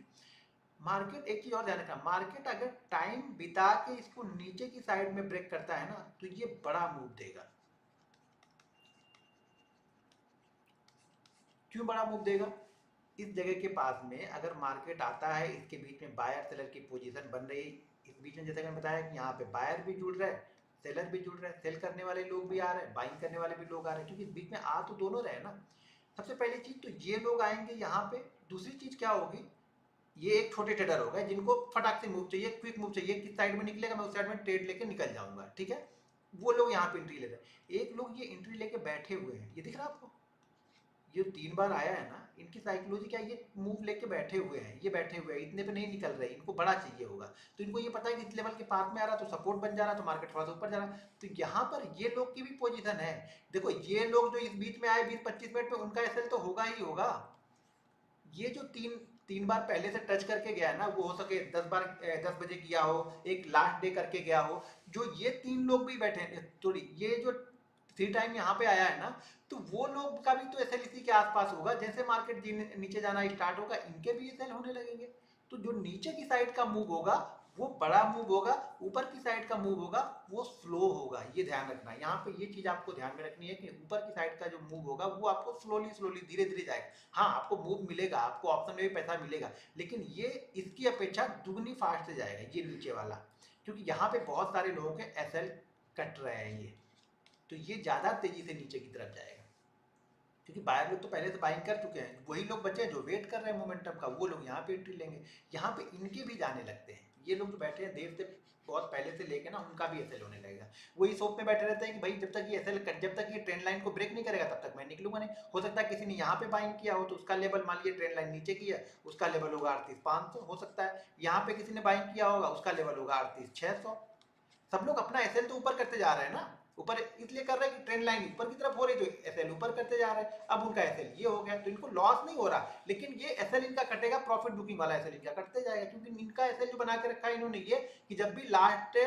मार्केट एक चीज और ध्यान रखना, मार्केट अगर टाइम बिता के इसको नीचे की साइड में ब्रेक करता है ना तो ये बड़ा मूव देगा। क्यों बड़ा मूव देगा? इस जगह के पास में अगर मार्केट आता है, इसके बीच में बायर सेलर की पोजीशन बन रही, इस बीच में जैसे मैंने बताया कि यहाँ पे बायर भी जुड़ रहा है, सेलर भी जुड़ रहा है, सेल करने वाले लोग भी आ रहे हैं, बाइंग करने वाले भी लोग आ रहे हैं, क्योंकि इस बीच में आ तो दोनों रहे ना। सबसे पहली चीज तो ये लोग आएंगे यहाँ पे। दूसरी चीज क्या होगी, ये एक छोटे ट्रेडर हो गए जिनको फटाक से मूव चाहिए, क्विक मूव चाहिए, किस साइड में निकलेगा मैं उस साइड में ट्रेड लेके निकल जाऊंगा। ठीक है, वो लोग यहाँ पे एंट्री ले रहे हैं। एक लोग ये एंट्री लेके बैठे हुए हैं, ये दिख रहा है आपको, ये 3 बार आया है ना, इनकी साइकोलॉजी क्या है, ये मूव लेके बैठे हुए हैं, ये बैठे हुए हैं, इतने पे नहीं निकल रहे, इनको बड़ा चाहिए होगा। तो इनको ये पता है कि इस लेवल के पास में आ रहा तो सपोर्ट बन जा रहा, तो मार्केट थोड़ा सा ऊपर जा रहा। तो यहाँ पर ये लोग की भी पोजीशन है। देखो ये लोग जो इस बीच में आए 20-25 मिनट में, उनका एसएल तो होगा ही होगा। ये जो तीन तीन बार पहले से टच करके गया है ना, वो हो सके 10 बार 10 बजे किया हो, एक लास्ट डे करके गया हो, जो ये 3 लोग भी बैठे हैं थोड़ी, ये जो 3 टाइम यहाँ पे आया है ना, तो वो लोग का भी तो एसएल इसी के आसपास होगा। जैसे मार्केट नीचे जाना स्टार्ट होगा इनके भी एसएल होने लगेंगे। तो जो नीचे की साइड का मूव होगा वो बड़ा मूव होगा, ऊपर की साइड का मूव होगा वो स्लो होगा। ये ध्यान रखना है, यहाँ पे ये चीज आपको ध्यान में रखनी है कि ऊपर की साइड का जो मूव होगा वो आपको स्लोली स्लोली धीरे धीरे जाएगा। हाँ आपको मूव मिलेगा, आपको ऑप्शन में भी पैसा मिलेगा, लेकिन ये इसकी अपेक्षा दुगनी फास्ट से जाएगा ये नीचे वाला, क्योंकि यहाँ पे बहुत सारे लोगों के एसएल कट रहे हैं ये, तो ये ज्यादा तेजी से नीचे की तरफ जाएगा। क्योंकि बायर लोग तो पहले से बाइंग कर चुके हैं, वही लोग बचे हैं जो वेट कर रहे हैं मोमेंटम का, वो लोग यहाँ पे एंट्री लेंगे। यहाँ पे इनके भी जाने लगते हैं, ये लोग जो बैठे हैं देर से बहुत पहले से लेके ना, उनका भी एसएल होने लगेगा। वही सोप में बैठे रहते हैं कि भाई जब तक ये एसएल, जब तक ये ट्रेंड लाइन को ब्रेक नहीं करेगा तब तक मैं निकलूंगा नहीं। हो सकता है किसी ने यहाँ पे बाइंग किया हो तो उसका लेवल, मान लीजिए ट्रेंड लाइन नीचे की है, उसका लेवल होगा 38,500 हो सकता है। यहाँ पे किसी ने बाइंग किया होगा, उसका लेवल होगा 38,600। सब लोग अपना एसएल तो ऊपर करते जा रहे हैं ना, ऊपर इसलिए कर रहे हैं कि ट्रेंड लाइन ऊपर की तरफ हो रही, तो एसएल ऊपर करते जा रहे हैं। अब उनका एसएल ये हो गया तो इनको लॉस नहीं हो रहा, लेकिन ये एसएल इनका कटेगा, प्रॉफिट बुकिंग वाला एसएल इनका कटते जाएगा, क्योंकि इनका एसएल जो बना के रखा है इन्होंने ये कि जब भी लास्ट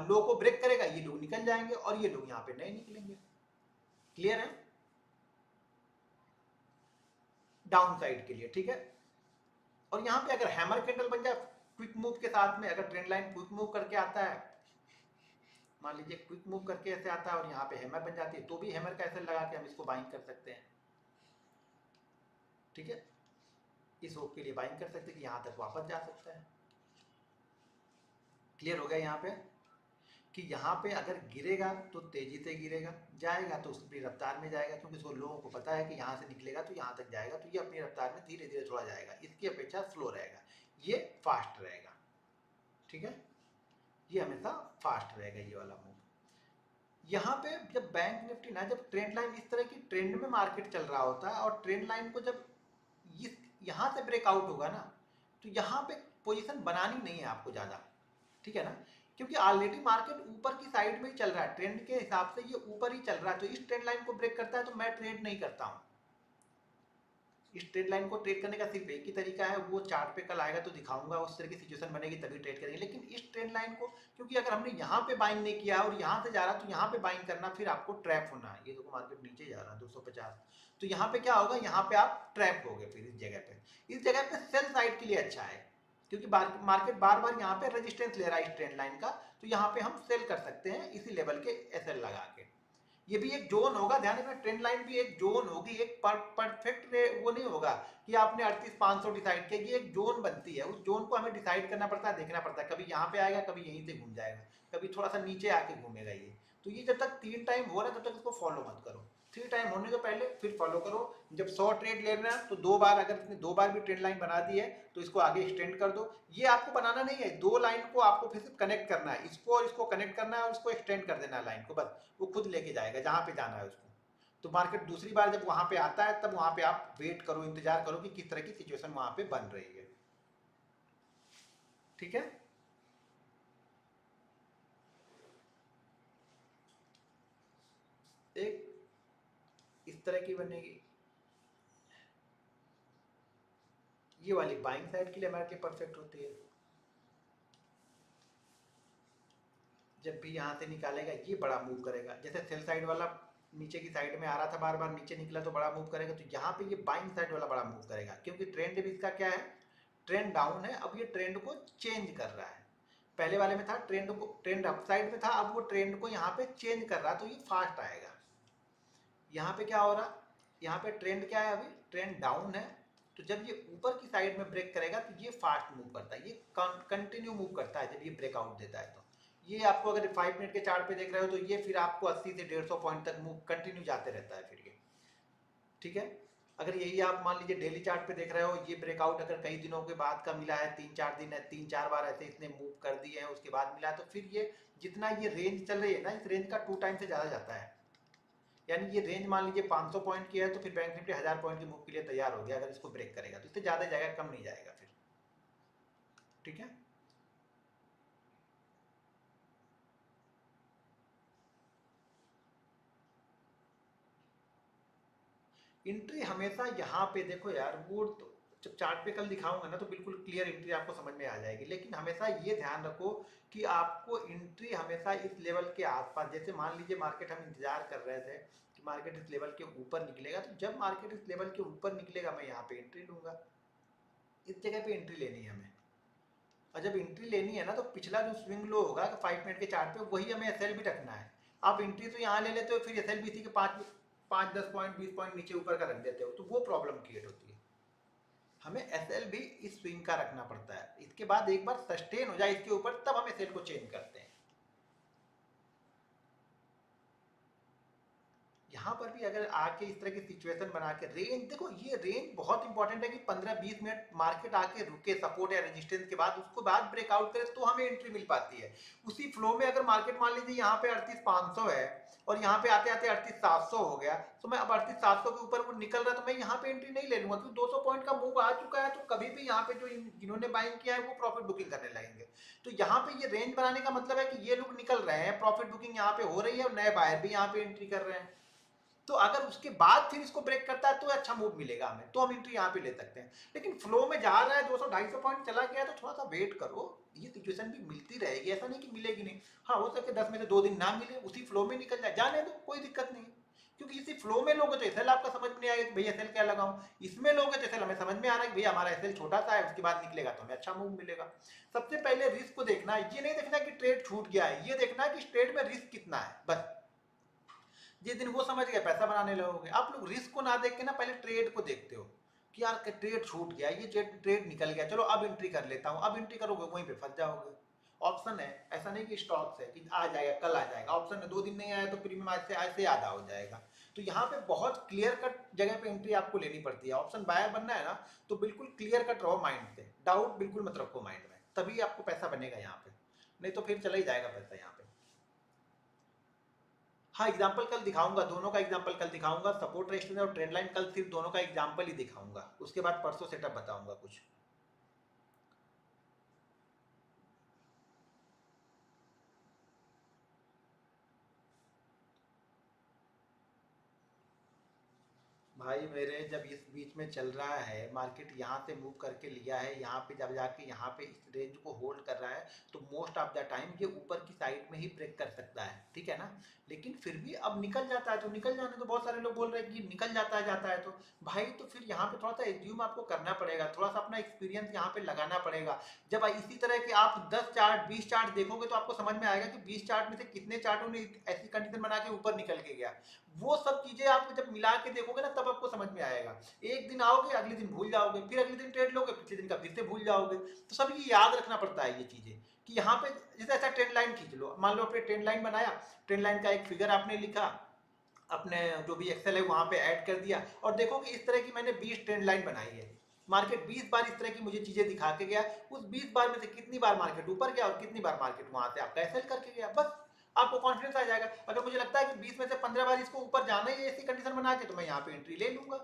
लो को ब्रेक करेगा ये लोग निकल जाएंगे और ये लोग यहाँ पे नहीं निकलेंगे। क्लियर है? डाउन साइड के लिए, ठीक है। और यहाँ पे अगर हैमर कैंडल बन जाए क्विक मूव के साथ में, अगर ट्रेंड लाइन क्विक मूव करके आता है, मान लीजिए क्विक मूव करके ऐसे आता है और यहाँ पे हैमर बन जाती है, तो भी हैमर का ऐसे लगा के हम इसको बाइंग कर सकते हैं। ठीक है, इस होप के लिए बाइंग कर सकते हैं कि यहाँ तक वापस जा सकता है। क्लियर हो गया यहाँ पे कि यहाँ पे अगर गिरेगा तो तेजी से गिरेगा, जाएगा तो उसकी रफ्तार में जाएगा, क्योंकि उसको लोगों को पता है कि यहाँ से निकलेगा तो यहाँ तक जाएगा, तो ये अपनी रफ्तार में धीरे धीरे थोड़ा जाएगा, इसकी अपेक्षा स्लो रहेगा, ये फास्ट रहेगा। ठीक है, ये हमेशा फास्ट रहेगा ये वाला मूव। यहाँ पे जब बैंक निफ्टी ना, जब ट्रेंड लाइन इस तरह की ट्रेंड में मार्केट चल रहा होता है और ट्रेंड लाइन को जब इस यहाँ से ब्रेकआउट होगा ना, तो यहाँ पे पोजीशन बनानी नहीं है आपको ज़्यादा। ठीक है ना, क्योंकि ऑलरेडी मार्केट ऊपर की साइड में ही चल रहा है, ट्रेंड के हिसाब से ये ऊपर ही चल रहा है, तो इस ट्रेंड लाइन को ब्रेक करता है तो मैं ट्रेड नहीं करता हूँ। इस ट्रेड लाइन को ट्रेड करने का सिर्फ एक ही तरीका है, वो चार्ट पे कल आएगा तो दिखाऊंगा, उस तरह की सिचुएशन बनेगी तभी ट्रेड करेंगे। लेकिन इस ट्रेड लाइन को, क्योंकि अगर हमने यहाँ पे बाइंग नहीं किया और यहाँ से जा रहा तो यहाँ पे बाइंग करना, फिर आपको ट्रैप होना है। ये देखो मार्केट नीचे जा रहा है 250, तो यहाँ पे क्या होगा, यहाँ पे आप ट्रैप हो गए। फिर इस जगह पे सेल साइड के लिए अच्छा है, क्योंकि मार्केट बार बार यहाँ पे रेजिस्टेंस ले रहा है इस ट्रेंड लाइन का, तो यहाँ पे हम सेल कर सकते हैं इसी लेवल के एसएल लगा के। ये भी एक जोन होगा, ध्यान रखना, ट्रेंड लाइन भी एक जोन होगी, एक परफेक्ट वो नहीं होगा कि आपने 38,500 डिसाइड किया, ये एक जोन बनती है, उस जोन को हमें डिसाइड करना पड़ता है, देखना पड़ता है, कभी यहाँ पे आएगा, कभी यहीं से घूम जाएगा, कभी थोड़ा सा नीचे आके घूमेगा ये। तो ये जब तक 3 टाइम हो रहा है तब तक इसको फॉलो मत करो, 3 टाइम होने के पहले फिर फॉलो करो। जब 100 ट्रेड ले रहे हैं तो 2 बार, अगर इसने 2 बार भी ट्रेंड लाइन बना दी है तो इसको आगे एक्सटेंड कर दो। ये आपको बनाना नहीं है, 2 लाइन को आपको फिर से कनेक्ट करना है, इसको और इसको कनेक्ट करना है और इसको एक्सटेंड कर देना है लाइन को, बस वो खुद लेके जाएगा जहाँ पे जाना है उसको। तो मार्केट दूसरी बार जब वहां पे आता है तब वहां पे आप वेट करो, इंतजार करो कि किस तरह की सिचुएशन वहां पे बन रही है। ठीक है, एक इस तरह की बनेगी, ये वाली बाइंग साइड के लिए हमारे लिए परफेक्ट होती है। जब भी यहाँ से निकालेगा ये बड़ा मूव करेगा, जैसे सेल साइड वाला नीचे की साइड में आ रहा था, बार बार नीचे निकला तो बड़ा मूव करेगा, तो यहाँ पे ये बाइंग साइड वाला बड़ा मूव करेगा, क्योंकि ट्रेंड भी इसका क्या है, ट्रेंड डाउन है, अब ये ट्रेंड को चेंज कर रहा है। पहले वाले में था ट्रेंड अप साइड में था, अब वो ट्रेंड को यहाँ पे चेंज कर रहा है, तो ये फास्ट आएगा। यहाँ पे क्या हो रहा, यहाँ पे ट्रेंड क्या है, अभी ट्रेंड डाउन है, तो जब ये ऊपर की साइड में ब्रेक करेगा तो ये फास्ट मूव करता है, ये कंटिन्यू मूव करता है जब ये ब्रेकआउट देता है। तो ये आपको अगर 5 मिनट के चार्ट पे देख रहे हो तो ये फिर आपको 80 से 150 पॉइंट तक मूव कंटिन्यू जाते रहता है फिर ये। ठीक है, अगर यही आप मान लीजिए डेली चार्ट पे देख रहे हो, ये ब्रेकआउट अगर कई दिनों के बाद का मिला है, 3-4 दिन है, 3-4 बार ऐसे इसने मूव कर दिए हैं उसके बाद मिला है, तो फिर ये जितना ये रेंज चल रही है ना, इस रेंज का 2 टाइम से ज़्यादा जाता है। यानी ये रेंज मान लीजिए 500 पॉइंट की है, तो फिर बैंक निफ्टी 1000 पॉइंट के मूव के लिए तैयार हो गया, अगर इसको ब्रेक करेगा तो इससे ज़्यादा जाएगा, कम नहीं जाएगा फिर। ठीक है, एंट्री हमेशा यहाँ पे देखो यार, वो तो जब चार्ट पे कल दिखाऊंगा ना तो बिल्कुल क्लियर एंट्री आपको समझ में आ जाएगी, लेकिन हमेशा ये ध्यान रखो कि आपको एंट्री हमेशा इस लेवल के आसपास, जैसे मान लीजिए मार्केट हम इंतजार कर रहे थे कि मार्केट इस लेवल के ऊपर निकलेगा, तो जब मार्केट इस लेवल के ऊपर निकलेगा मैं यहाँ पे एंट्री लूंगा, इस जगह पे एंट्री लेनी है हमें। और जब एंट्री लेनी है ना तो पिछला जो स्विंग लो होगा 5 मिनट के चार्ट पे, वही हमें एसएल भी रखना है। आप एंट्री तो यहाँ ले लेते हो, फिर एसएल भी इसी के 5-10 पॉइंट 20 पॉइंट नीचे ऊपर का रख देते हो, तो वो प्रॉब्लम क्रिएट होती है। हमें एसएल भी इस स्विंग का रखना पड़ता है, इसके बाद एक बार सस्टेन हो जाए इसके ऊपर तब हम एसएल को चेंज करते हैं। यहाँ पर भी अगर आके इस तरह की सिचुएशन बना के रेंज देखो, ये रेंज बहुत इंपॉर्टेंट है कि 15-20 मिनट मार्केट आके रुके सपोर्ट या रेजिस्टेंस के बाद, उसको बाद ब्रेकआउट करे तो हमें एंट्री मिल पाती है। उसी फ्लो में अगर मार्केट मान लीजिए यहाँ पे 38,500 है और यहाँ पे आते आते 38,700 हो गया, तो मैं अब 38,700 के ऊपर वो निकल रहा, तो मैं यहाँ पे एंट्री नहीं ले लूंगा, क्योंकि 200 पॉइंट का मूव आ चुका है, तो कभी भी यहाँ पे जो जिन्होंने बाइंग किया है वो प्रॉफिट बुकिंग करने लगेंगे। तो यहाँ पे ये रेंज बनाने का मतलब है कि ये लोग निकल रहे हैं, प्रॉफिट बुकिंग यहाँ पे हो रही है और नए बायर भी यहाँ पे एंट्री कर रहे हैं। तो अगर उसके बाद फिर इसको ब्रेक करता है तो अच्छा मूव मिलेगा हमें, तो हम एंट्री यहाँ पे ले सकते हैं। लेकिन फ्लो में जा रहा है 200-250 पॉइंट चला गया तो थोड़ा सा वेट करो, ये सिचुएशन भी मिलती रहेगी, ऐसा नहीं कि मिलेगी नहीं। हाँ, हो सके 10 में से 2 दिन ना मिले, उसी फ्लो में निकल जाए, जाने दो, कोई दिक्कत नहीं। क्योंकि इसी फ्लो में लोगे तो एसएल आपका समझ में नहीं आएगा कि भैया एसएल क्या लगाऊं, इसमें लोगे तो एसएल हमें समझ में आ रहा है कि भैया हमारा एसएल छोटा सा है, उसके बाद निकलेगा तो हमें अच्छा मूव मिलेगा। सबसे पहले रिस्क को देखना है, ये नहीं देखना कि ट्रेड छूट गया है, ये देखना है कि ट्रेड में रिस्क कितना है, बस। जिस दिन वो समझ गए पैसा बनाने लगोगे। आप लोग रिस्क को ना देख के ना पहले ट्रेड को देखते हो कि यार ट्रेड छूट गया, ये ट्रेड निकल गया, चलो अब एंट्री कर लेता हूँ, अब एंट्री करोगे वहीं पे फंस जाओगे। ऑप्शन है, ऐसा नहीं कि स्टॉक्स है कि आ जाएगा कल आ जाएगा, ऑप्शन है 2 दिन नहीं आया तो प्रीमियम आज से आधा हो जाएगा। तो यहाँ पे बहुत क्लियर कट जगह पे एंट्री आपको लेनी पड़ती है। ऑप्शन बायर बनना है ना तो बिल्कुल क्लियर कट रहो माइंड से, डाउट बिल्कुल मत रखो माइंड में, तभी आपको पैसा बनेगा यहाँ पे, नहीं तो फिर चला ही जाएगा पैसा यहाँ पे। हाँ, एग्जाम्पल कल दिखाऊंगा, दोनों का एग्जाम्पल कल दिखाऊंगा, सपोर्ट रेजिस्टेंस और ट्रेंड लाइन कल सिर्फ दोनों का एग्जाम्पल ही दिखाऊंगा, उसके बाद परसों सेटअप बताऊंगा कुछ। भाई मेरे जब इस बीच में चल रहा है मार्केट, यहाँ से मूव करके लिया है, यहाँ पे जब जाके यहाँ पे इस रेंज को होल्ड कर रहा है तो मोस्ट ऑफ द टाइम ये ऊपर की साइड में ही ब्रेक कर सकता है, ठीक है ना। लेकिन फिर भी अब निकल जाता है तो निकल जाने, तो बहुत सारे लोग बोल रहे हैं कि निकल जाता है तो भाई तो फिर यहाँ पे थोड़ा सा एज्यूम आपको करना पड़ेगा, थोड़ा सा अपना एक्सपीरियंस यहाँ पे लगाना पड़ेगा। जब इसी तरह के आप 10 चार्ट 20 चार्ट देखोगे तो आपको समझ में आएगा कि 20 चार्ट में से कितने चार्टों ने ऐसी कंडीशन बना के ऊपर निकल के गया। वो सब चीजें आप जब मिला के देखोगे ना तब आपको समझ में आएगा। एक दिन आओगे अगले दिन भूल जाओगे, फिर अगले दिन ट्रेड लोगे पिछले दिन का फिर से भूल जाओगे। तो सब ये याद रखना पड़ता है ये चीजें कि यहाँ पे जैसे ऐसा ट्रेंड लाइन खींच लो, मान लो आपने ट्रेंड लाइन बनाया, ट्रेंड लाइन का एक फिगर आपने लिखा, अपने जो भी एक्सेल है वहां पे ऐड कर दिया, और देखो कि इस तरह की मैंने 20 ट्रेंड लाइन बनाई है, मार्केट 20 बार इस तरह की मुझे चीजें दिखा के गया, उस 20 बार में से कितनी बार मार्केट ऊपर गया और कितनी बार मार्केट वहां से आपका एसएल करके गया, बस आपको कॉन्फिडेंस आ जाएगा। अगर मुझे लगता है कि 20 में से 15 बार इसको ऊपर जाना ही है ऐसी कंडीशन बना के, तो मैं यहाँ पे एंट्री ले लूंगा।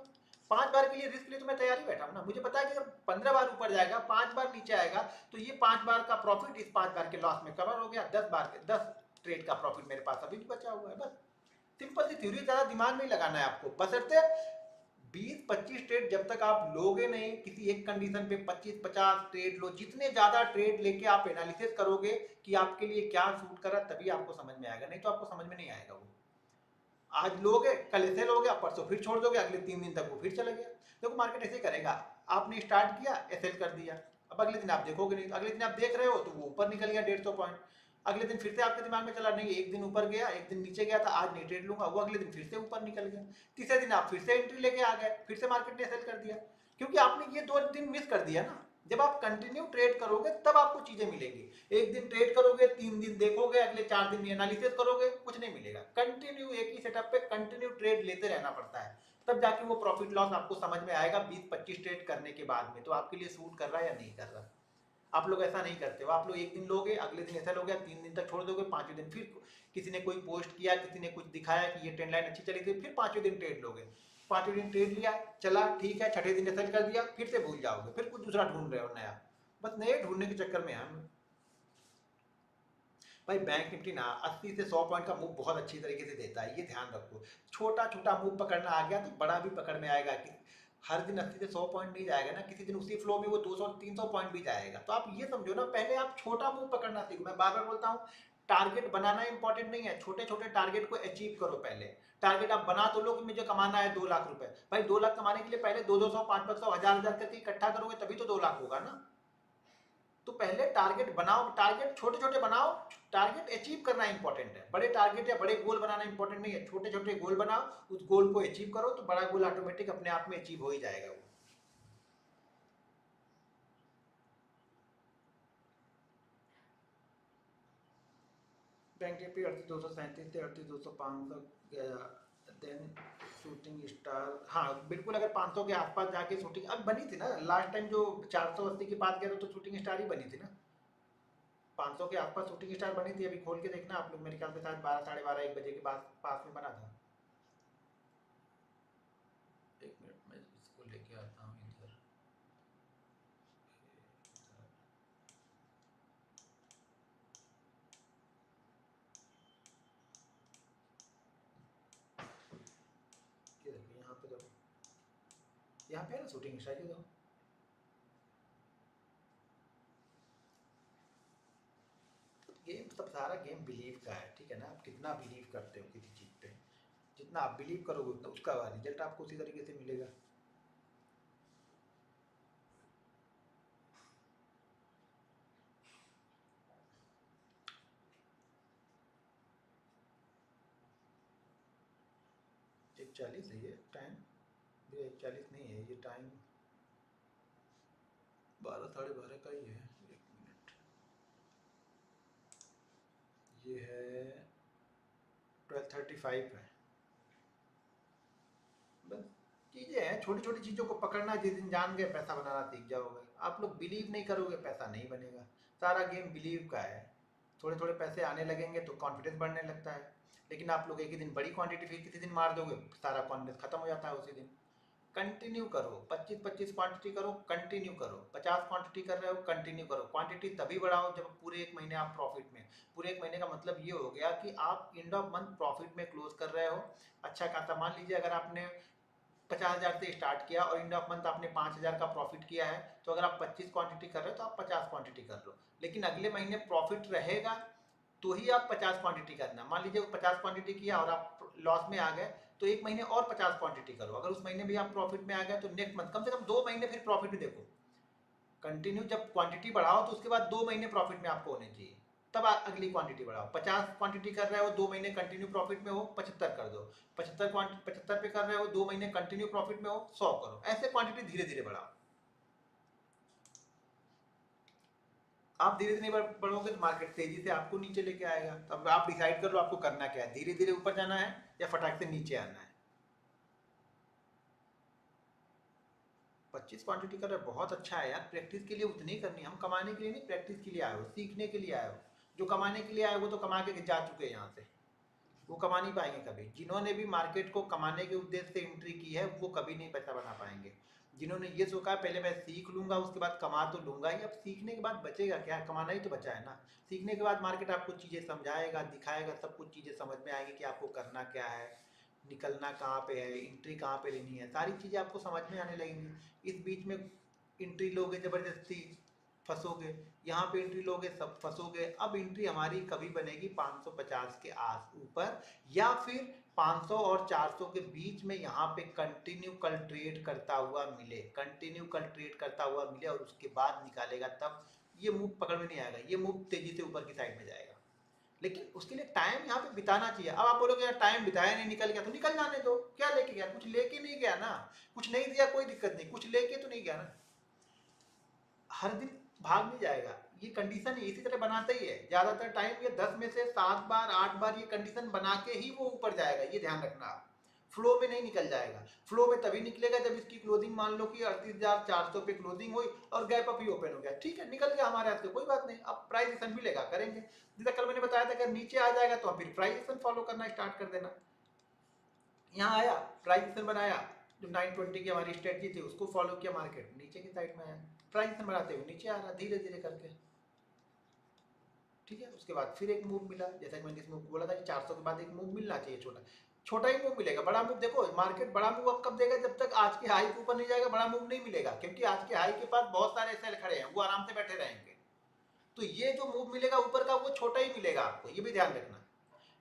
5 बार के लिए रिस्क लिए तो मैं तैयार ही बैठा हूँ ना, मुझे पता है कि अगर 15 बार ऊपर जाएगा 5 बार नीचे आएगा तो ये 5 बार का प्रॉफिट इस 5 बार के लॉस में कवर हो गया, 10 बार के 10 ट्रेड का प्रॉफिट मेरे पास अभी भी बचा हुआ है, बस। सिंपल सी थ्योरी, ज्यादा दिमाग नहीं लगाना है आपको, बशर्ते 20-25 ट्रेड जब तक आप लोगे नहीं किसी एक कंडीशन पे, 25-50 ट्रेड लो, जितने ज्यादा ट्रेड लेके आप एनालिसिस करोगे कि आपके लिए क्या सूट कर रहा है तभी आपको समझ में आएगा, नहीं तो आपको समझ में नहीं आएगा। वो आज लोगे कल ऐसे लोगे, आप परसों फिर छोड़ दोगे, अगले 3 दिन तक वो फिर चला गया। देखो मार्केट ऐसे करेगा, आपने स्टार्ट किया एसएल कर दिया, अब अगले दिन आप देखोगे नहीं, अगले दिन आप देख रहे हो तो वो ऊपर निकल गया 150 पॉइंट, अगले दिन फिर से आपके दिमाग में चला नहीं एक दिन ऊपर गया एक दिन नीचे गया था, आज नहीं ट्रेड लूंगा, वो अगले दिन फिर से ऊपर निकल गया, तीसरे दिन आप फिर से एंट्री लेके आ गए, फिर से मार्केट ने सेल कर दिया, क्योंकि आपने ये 2 दिन मिस कर दिया ना। जब आप कंटिन्यू ट्रेड करोगे तब आपको चीजें मिलेंगी, एक दिन ट्रेड करोगे 3 दिन देखोगे अगले 4 दिन एनालिसिस करोगे कुछ नहीं मिलेगा। कंटिन्यू एक ही सेटअप पे कंटिन्यू ट्रेड लेते रहना पड़ता है, तब जाके वो प्रॉफिट लॉस आपको समझ में आएगा 20-25 ट्रेड करने के बाद में, तो आपके लिए सूट कर रहा है या नहीं कर रहा। आप लोग ऐसा नहीं करते हो, आप लोग एक दिन लोगे अगले दिन ऐसा लोगे 3 दिन तक छोड़ दोगे, 5वें दिन फिर किसी ने कोई पोस्ट किया किसी ने कुछ दिखाया कि ये ट्रेंड लाइन अच्छी चली थी, फिर 5वें दिन ट्रेड लोगे, 5वें दिन ट्रेड लिया चला ठीक है, 6ठे दिन सेल कर दिया फिर से भूल जाओगे, फिर कुछ दूसरा ढूंढ रहे हो नया, बस नए ढूंढने के चक्कर में हम। भाई बैंक निफ्टी ना 80 से 100 पॉइंट का मूव बहुत अच्छी तरीके से देता है, ये ध्यान रखो। छोटा छोटा मूव पकड़ना आ गया तो बड़ा भी पकड़ में आएगा, कि हर दिन 80 से 100 पॉइंट नहीं जाएगा ना, किसी दिन उसी फ्लो में वो 200-300 पॉइंट भी जाएगा, तो आप ये समझो ना पहले आप छोटा मूव पकड़ना सीखो। मैं बार बार बोलता हूँ टारगेट बनाना इंपॉर्टेंट नहीं है, छोटे छोटे टारगेट को अचीव करो पहले। टारगेट आप बना तो लो कि मुझे कमाना है 2 लाख रुपए, भाई 2 लाख कमाने के लिए पहले 200-200 500 1000 करके इकट्ठा करोगे तभी तो 2 लाख होगा ना। तो पहले टारगेट बनाओ, टारगेट छोटे छोटे बनाओ, टारगेट अचीव करना इंपॉर्टेंट है, बड़े टारगेट या बड़े गोल बनाना इंपॉर्टेंट नहीं है, छोटे छोटे गोल बनाओ, उस गोल को अचीव करो तो बड़ा गोल ऑटोमेटिक अपने आप में अचीव हो ही जाएगा वो। बैंक निफ्टी 38,237 से 38,500 गया, देन शूटिंग स्टार, हाँ बिल्कुल, अगर 500 के आसपास जाके शूटिंग अब बनी थी ना लास्ट टाइम, जो 480 के पास गया था तो शूटिंग स्टार ही बनी थी ना, 500 के आसपास शूटिंग स्टार बनी थी, अभी खोल के देखना आप लोग, मेरे ख्याल से शायद 12 साढ़े 12 1 बजे के पास पास में बना था। एक मिनट मैं इसको लेके आता हूँ इधर। ये देखो यहाँ पे, देखो यहाँ पे है ना शूटिंग स्टार, ये देखो गेम, सब सारा गेम बिलीव का है, ठीक है ना, आप कितना बिलीव करते हो किसी चीज़ पे। जितना आप बिलीव करोगे उतना उसका रिजल्ट आपको उसी तरीके से मिलेगा। एक 40 है ये टाइम, ये 1:40 नहीं है, ये टाइम 12 साढ़े 12 का ही है। एक मिनट, ये है 12:35 है। बस चीज़ें हैं, छोटी छोटी चीज़ों को पकड़ना, जिस दिन जान गए पैसा बनाना सीख जाओगे। आप लोग बिलीव नहीं करोगे पैसा नहीं बनेगा। सारा गेम बिलीव का है। थोड़े थोड़े पैसे आने लगेंगे तो कॉन्फिडेंस बढ़ने लगता है, लेकिन आप लोग एक ही दिन बड़ी क्वांटिटी फिर किसी दिन मार दोगे, सारा कॉन्फिडेंस खत्म हो जाता है उसी दिन। कंटिन्यू करो, 25-25 क्वांटिटी करो, कंटिन्यू करो। 50 क्वांटिटी कर रहे हो, कंटिन्यू करो। क्वांटिटी तभी बढ़ाओ जब पूरे एक महीने आप प्रॉफिट में। पूरे एक महीने का मतलब ये हो गया कि आप एंड ऑफ मंथ प्रॉफिट में क्लोज कर रहे हो। अच्छा खासा मान लीजिए अगर आपने 50,000 से स्टार्ट किया और एंड ऑफ मंथ आपने 5,000 का प्रॉफिट किया है, तो अगर आप 25 क्वांटिटी कर रहे हो तो आप 50 क्वांटिटी कर लो। लेकिन अगले महीने प्रॉफिट रहेगा तो ही आप 50 क्वांटिटी करना। मान लीजिए 50 क्वांटिटी किया और आप लॉस में आ गए, तो एक महीने और 50 क्वांटिटी करो। अगर उस महीने भी आप प्रॉफिट में आ गए तो नेक्स्ट मंथ कम से कम 2 महीने फिर प्रॉफिट में देखो। कंटिन्यू जब क्वांटिटी बढ़ाओ तो उसके बाद 2 महीने प्रॉफिट में आपको होने चाहिए, तब अगली क्वांटिटी बढ़ाओ। 50 क्वांटिटी कर रहे हो, 2 महीने कंटिन्यू प्रॉफिट में हो, 75 कर दो। 75 पे कर रहे हो, 2 महीने कंटिन्यू प्रॉफिट में हो, 100 करो। ऐसे क्वांटिटी धीरे धीरे बढ़ाओ। आप धीरे धीरे बढ़ोगे तो मार्केट तेजी से आपको नीचे लेके आएगा। तब आप डिसाइड कर लो आपको करना क्या है, धीरे धीरे ऊपर जाना है या फटाक से नीचे आना है। 25 क्वांटिटी कर रहे हो, बहुत अच्छा है यार। प्रैक्टिस के लिए उतनी ही करनी है। हम कमाने के लिए नहीं, प्रैक्टिस के लिए आए हो, सीखने के लिए आए हो। जो कमाने के लिए आए वो तो कमा के जा चुके हैं यहाँ से, वो कमा नहीं पाएंगे कभी। जिन्होंने भी मार्केट को कमाने के उद्देश्य से एंट्री की है वो कभी नहीं पैसा बना पाएंगे। जिन्होंने ये सोचा पहले मैं सीख लूंगा उसके बाद कमा तो लूंगा ही, अब सीखने के बाद बचेगा क्या, कमाना ही तो बचा है ना। सीखने के बाद मार्केट आपको चीज़ें समझाएगा, दिखाएगा, सब कुछ चीज़ें समझ में आएगी कि आपको करना क्या है, निकलना कहाँ पे है, एंट्री कहाँ पे लेनी है, सारी चीज़ें आपको समझ में आने लगेंगी। इस बीच में एंट्री लोगे ज़बरदस्ती फंसोगे, यहाँ पे एंट्री लोगे सब फंसोगे। अब एंट्री हमारी कभी बनेगी 550 के आस ऊपर, या फिर 500 और 400 के बीच में यहाँ पे कंटिन्यू कल ट्रेड करता हुआ मिले, कंटिन्यू कल ट्रेड करता हुआ मिले और उसके बाद निकालेगा, तब ये मूव पकड़ में नहीं आएगा, ये मूव तेजी से ऊपर की साइड में जाएगा। लेकिन उसके लिए टाइम यहाँ पे बिताना चाहिए। अब आप बोलोगे यार टाइम बिताया नहीं, निकल गया, तो निकल जाने दो। क्या लेके गया, कुछ लेके नहीं गया ना। कुछ नहीं दिया कोई दिक्कत नहीं, कुछ लेके तो नहीं गया ना। हर दिन भाग नहीं जाएगा, ये कंडीशन इसी तरह बनाता ही है ज्यादातर टाइम। ये 10 में से 7 बार 8 बार ये कंडीशन बना के ही वो ऊपर जाएगा, ये ध्यान रखना आप। फ्लो में नहीं निकल जाएगा। फ्लो में तभी निकलेगा जब इसकी क्लोजिंग मान लो कि 38,400 पे क्लोजिंग हुई और गैप अप ही ओपन हो गया, ठीक है, निकल गया हमारे हाथ से, कोई बात नहीं। अब प्राइस एक्शन मिलेगा, करेंगे। जैसा कल मैंने बताया था, अगर नीचे आ जाएगा तो फिर प्राइस एक्शन फॉलो करना स्टार्ट कर देना। यहाँ आया, प्राइस एक्शन बनाया, जो 920 की हमारी स्ट्रेटजी थी उसको फॉलो किया, मार्केट नीचे की साइड में आया, प्राइस एक्शन बनाते हुए नीचे आ रहा धीरे धीरे करके, ठीक है। उसके बाद फिर एक मूव मिला, जैसा कि मैंने इस मूव को बोला था कि 400 के बाद एक मूव मिलना चाहिए, छोटा छोटा ही मूव मिलेगा। बड़ा मूव देखो, मार्केट बड़ा मूव अब कब देगा, जब तक आज के हाई के ऊपर नहीं जाएगा बड़ा मूव नहीं मिलेगा, क्योंकि आज के हाई के पास बहुत सारे सेल खड़े हैं, वो आराम से बैठे रहेंगे। तो ये जो मूव मिलेगा ऊपर का वो छोटा ही मिलेगा आपको, ये भी ध्यान रखना।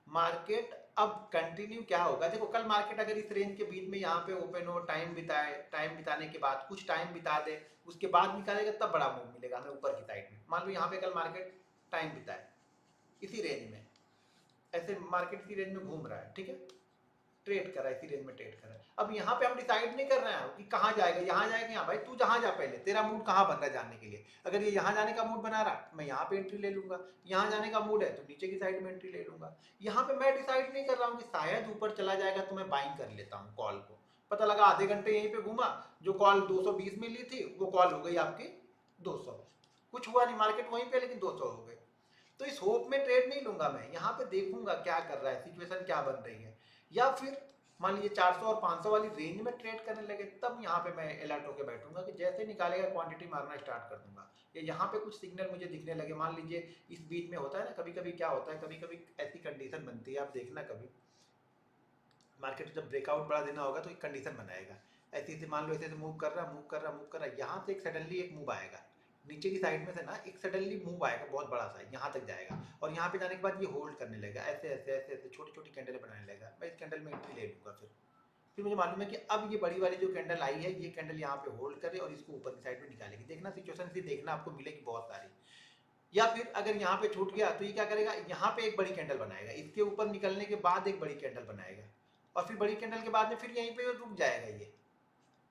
मार्केट अब कंटिन्यू क्या होगा, देखो कल मार्केट अगर इस रेंज के बीच में यहाँ पे ओपन हो, टाइम बिताए, टाइम बिताने के बाद कुछ टाइम बिता दे, उसके बाद निकालेगा, तब बड़ा मूव मिलेगा हमें ऊपर की साइड में। मान लो यहाँ पे कल मार्केट टाइम बिताए इसी रेंज में, ऐसे मार्केट इसी रेंज में घूम रहा है, ठीक है, ट्रेड कर रहा है, इसी रेंज में ट्रेड कर रहा है। अब यहाँ पे हम डिसाइड नहीं कर रहे हैं कि कहाँ जाएगा, यहाँ जाएगा, यहाँ भाई तू जहाँ जा, पहले तेरा मूड कहाँ बन रहा है जानने के लिए। अगर ये यहाँ जाने का मूड बना रहा, मैं यहाँ पे एंट्री ले लूंगा। यहाँ जाने का मूड है तो नीचे की साइड में एंट्री ले लूंगा। यहाँ पे मैं डिसाइड नहीं कर रहा हूँ कि शायद ऊपर चला जाएगा तो मैं बाइंग कर लेता हूँ कॉल को। पता लगा आधे घंटे यहीं पे घूमा, जो कॉल 220 में ली थी वो कॉल हो गई आपकी 200, कुछ हुआ नहीं, मार्केट वहीं पे लेकिन 200 हो गए। तो इस होप में ट्रेड नहीं लूंगा, मैं यहाँ पे देखूंगा क्या कर रहा है, सिचुएशन क्या बन रही है। या फिर मान लीजिए 400 और 500 वाली रेंज में ट्रेड करने लगे, तब यहाँ पे मैं अलर्ट होकर बैठूंगा कि जैसे निकालेगा क्वांटिटी मारना स्टार्ट कर दूंगा। या यहाँ पे कुछ सिग्नल मुझे दिखने लगे, मान लीजिए इस बीच में होता है ना, कभी कभी क्या होता है, कभी कभी ऐसी कंडीशन बनती है, आप देखना कभी मार्केट जब ब्रेकआउट बड़ा देना होगा तो एक कंडीशन बनाएगा, ऐसे ऐसे मान लो ऐसे मूव कर रहा, मूव कर रहा, मूव कर रहा, यहाँ से एक सडनली एक मूव आएगा नीचे की साइड में से ना एक सडनली मूव आएगा बहुत बड़ा सा, यहाँ तक जाएगा और यहाँ पे जाने के बाद ये होल्ड करने लगेगा, ऐसे ऐसे ऐसे ऐसे छोटी छोटी कैंडल बनाने लगेगा। मैं इस कैंडल में एंट्री ले लूँगा। फिर मुझे मालूम है कि अब ये बड़ी वाली जो कैंडल आई है, ये कैंडल यहाँ पे होल्ड करे और इसको ऊपर की साइड में निकालेगी। देखना सिचुएशन से देखना, आपको मिलेगी बहुत सारी। या फिर अगर यहाँ पे छूट गया तो ये क्या करेगा, यहाँ पे एक बड़ी कैंडल बनाएगा, इसके ऊपर निकलने के बाद एक बड़ी कैंडल बनाएगा और फिर बड़ी कैंडल के बाद में फिर यहीं पे रुक जाएगा ये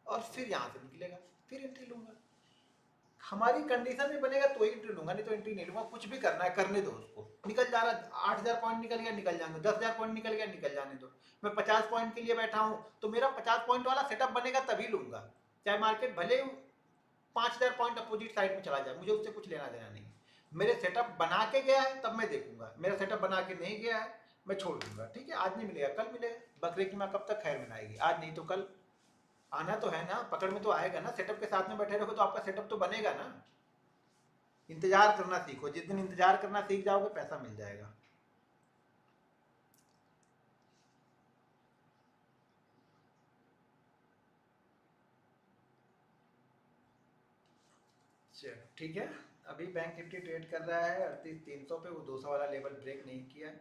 और फिर यहाँ से निकलेगा, फिर एंट्री लूंगा। हमारी कंडीशन में बनेगा तो ही एंट्री लूंगा, नहीं तो एंट्री नहीं लूंगा। कुछ भी करना है करने दो उसको। निकल जा रहा 8,000 पॉइंट निकल गया, निकल जाने दो। 10,000 पॉइंट निकल गया, निकल जाने दो। मैं 50 पॉइंट के लिए बैठा हूँ तो मेरा 50 पॉइंट वाला सेटअप बनेगा तभी लूंगा, चाहे मार्केट भले 5,000 पॉइंट अपोजिट साइड में चला जाए, मुझे उससे कुछ लेना देना नहीं। मेरे सेटअप बना के गया है तब मैं देखूंगा, मेरा सेटअप बना के नहीं गया है मैं छोड़ दूंगा। ठीक है, आज नहीं मिलेगा कल मिलेगा। बकरे की माँ कब तक खैर मनाएगी, आज नहीं तो कल आना तो है ना, पकड़ में तो आएगा ना। सेटअप के साथ में बैठे रहोगे तो आपका सेटअप तो बनेगा ना। इंतजार करना सीखो, जिस दिन इंतजार करना सीख जाओगे पैसा मिल जाएगा। चलो ठीक है, अभी बैंक निफ्टी ट्रेड कर रहा है 38,300 पे। वो 200 वाला लेवल ब्रेक नहीं किया।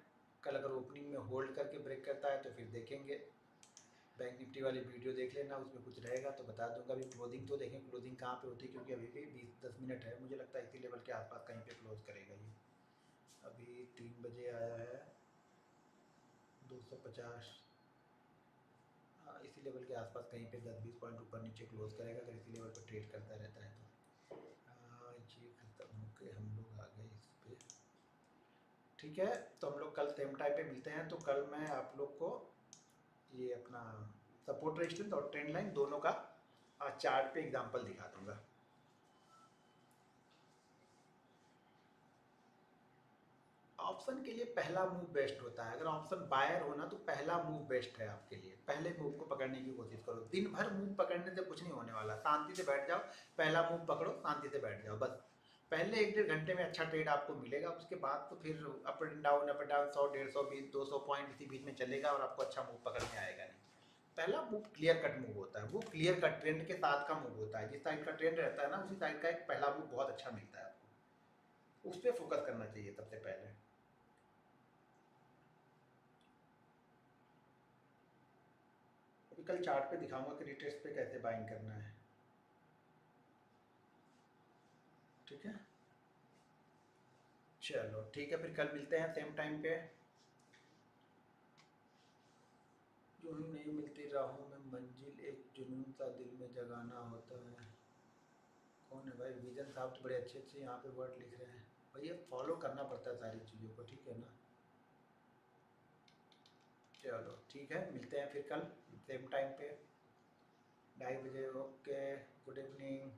कल अगर ओपनिंग में होल्ड करके ब्रेक करता है तो फिर देखेंगे। बैंक निफ्टी वाली वीडियो देख लेना, उसमें कुछ रहेगा तो बता दूंगा। अभी क्लोजिंग तो देखें, क्लोजिंग कहाँ पे होती है, क्योंकि अभी भी 20-10 मिनट है। मुझे लगता है इसी लेवल के आसपास कहीं पे क्लोज करेगा ये। अभी 3 बजे आया है 250, इसी लेवल के आसपास कहीं पे 10-20 पॉइंट ऊपर नीचे क्लोज करेगा अगर इसी लेवल पर ट्रेड करता रहता है तो। ये खत्म हो के हम लोग आ गए इस पे। ठीक है, तो हम लोग कल सेम टाइम पे मिलते हैं। तो कल मैं आप लोग को ये अपना सपोर्ट रेजिस्टेंस और ट्रेंड लाइन दोनों का चार्ट पे एग्जांपल दिखा दूंगा। ऑप्शन के लिए पहला मूव बेस्ट होता है। अगर ऑप्शन बायर होना तो पहला मूव बेस्ट है आपके लिए। पहले मूव को पकड़ने की कोशिश करो। दिन भर मूव पकड़ने से कुछ नहीं होने वाला, शांति से बैठ जाओ, पहला मूव पकड़ो, शांति से बैठ जाओ बस। पहले 1-1.5 घंटे में अच्छा ट्रेड आपको मिलेगा, उसके बाद तो फिर अप एंड डाउन 100, 150, 20, 200 पॉइंट इसी बीच में चलेगा और आपको अच्छा मूव पकड़ में आएगा नहीं। पहला मूव क्लियर कट मूव होता है, वो क्लियर कट ट्रेंड के साथ का मूव होता है। जिस साइड का ट्रेंड रहता है ना, उसी साइड का एक पहला मूव बहुत अच्छा मिलता है आपको, उस पर फोकस करना चाहिए सबसे पहले। अभी कल चार्ट पे दिखाऊंगा कि रिटेस्ट पे कैसे बाइंग करना है। ठीक है, चलो ठीक है, फिर कल मिलते हैं सेम टाइम पे। यूं ही नहीं मिलती राहों में मंजिल, एक जुनून सा दिल में जगाना होता है। कौन है भाई? विजन साहब तो बड़े अच्छे अच्छे यहाँ पे वर्ड लिख रहे हैं। भैया फॉलो करना पड़ता है सारी चीज़ों को, ठीक है ना। चलो ठीक है, मिलते हैं फिर कल सेम टाइम पे 2:30 बजे। Okay, good evening.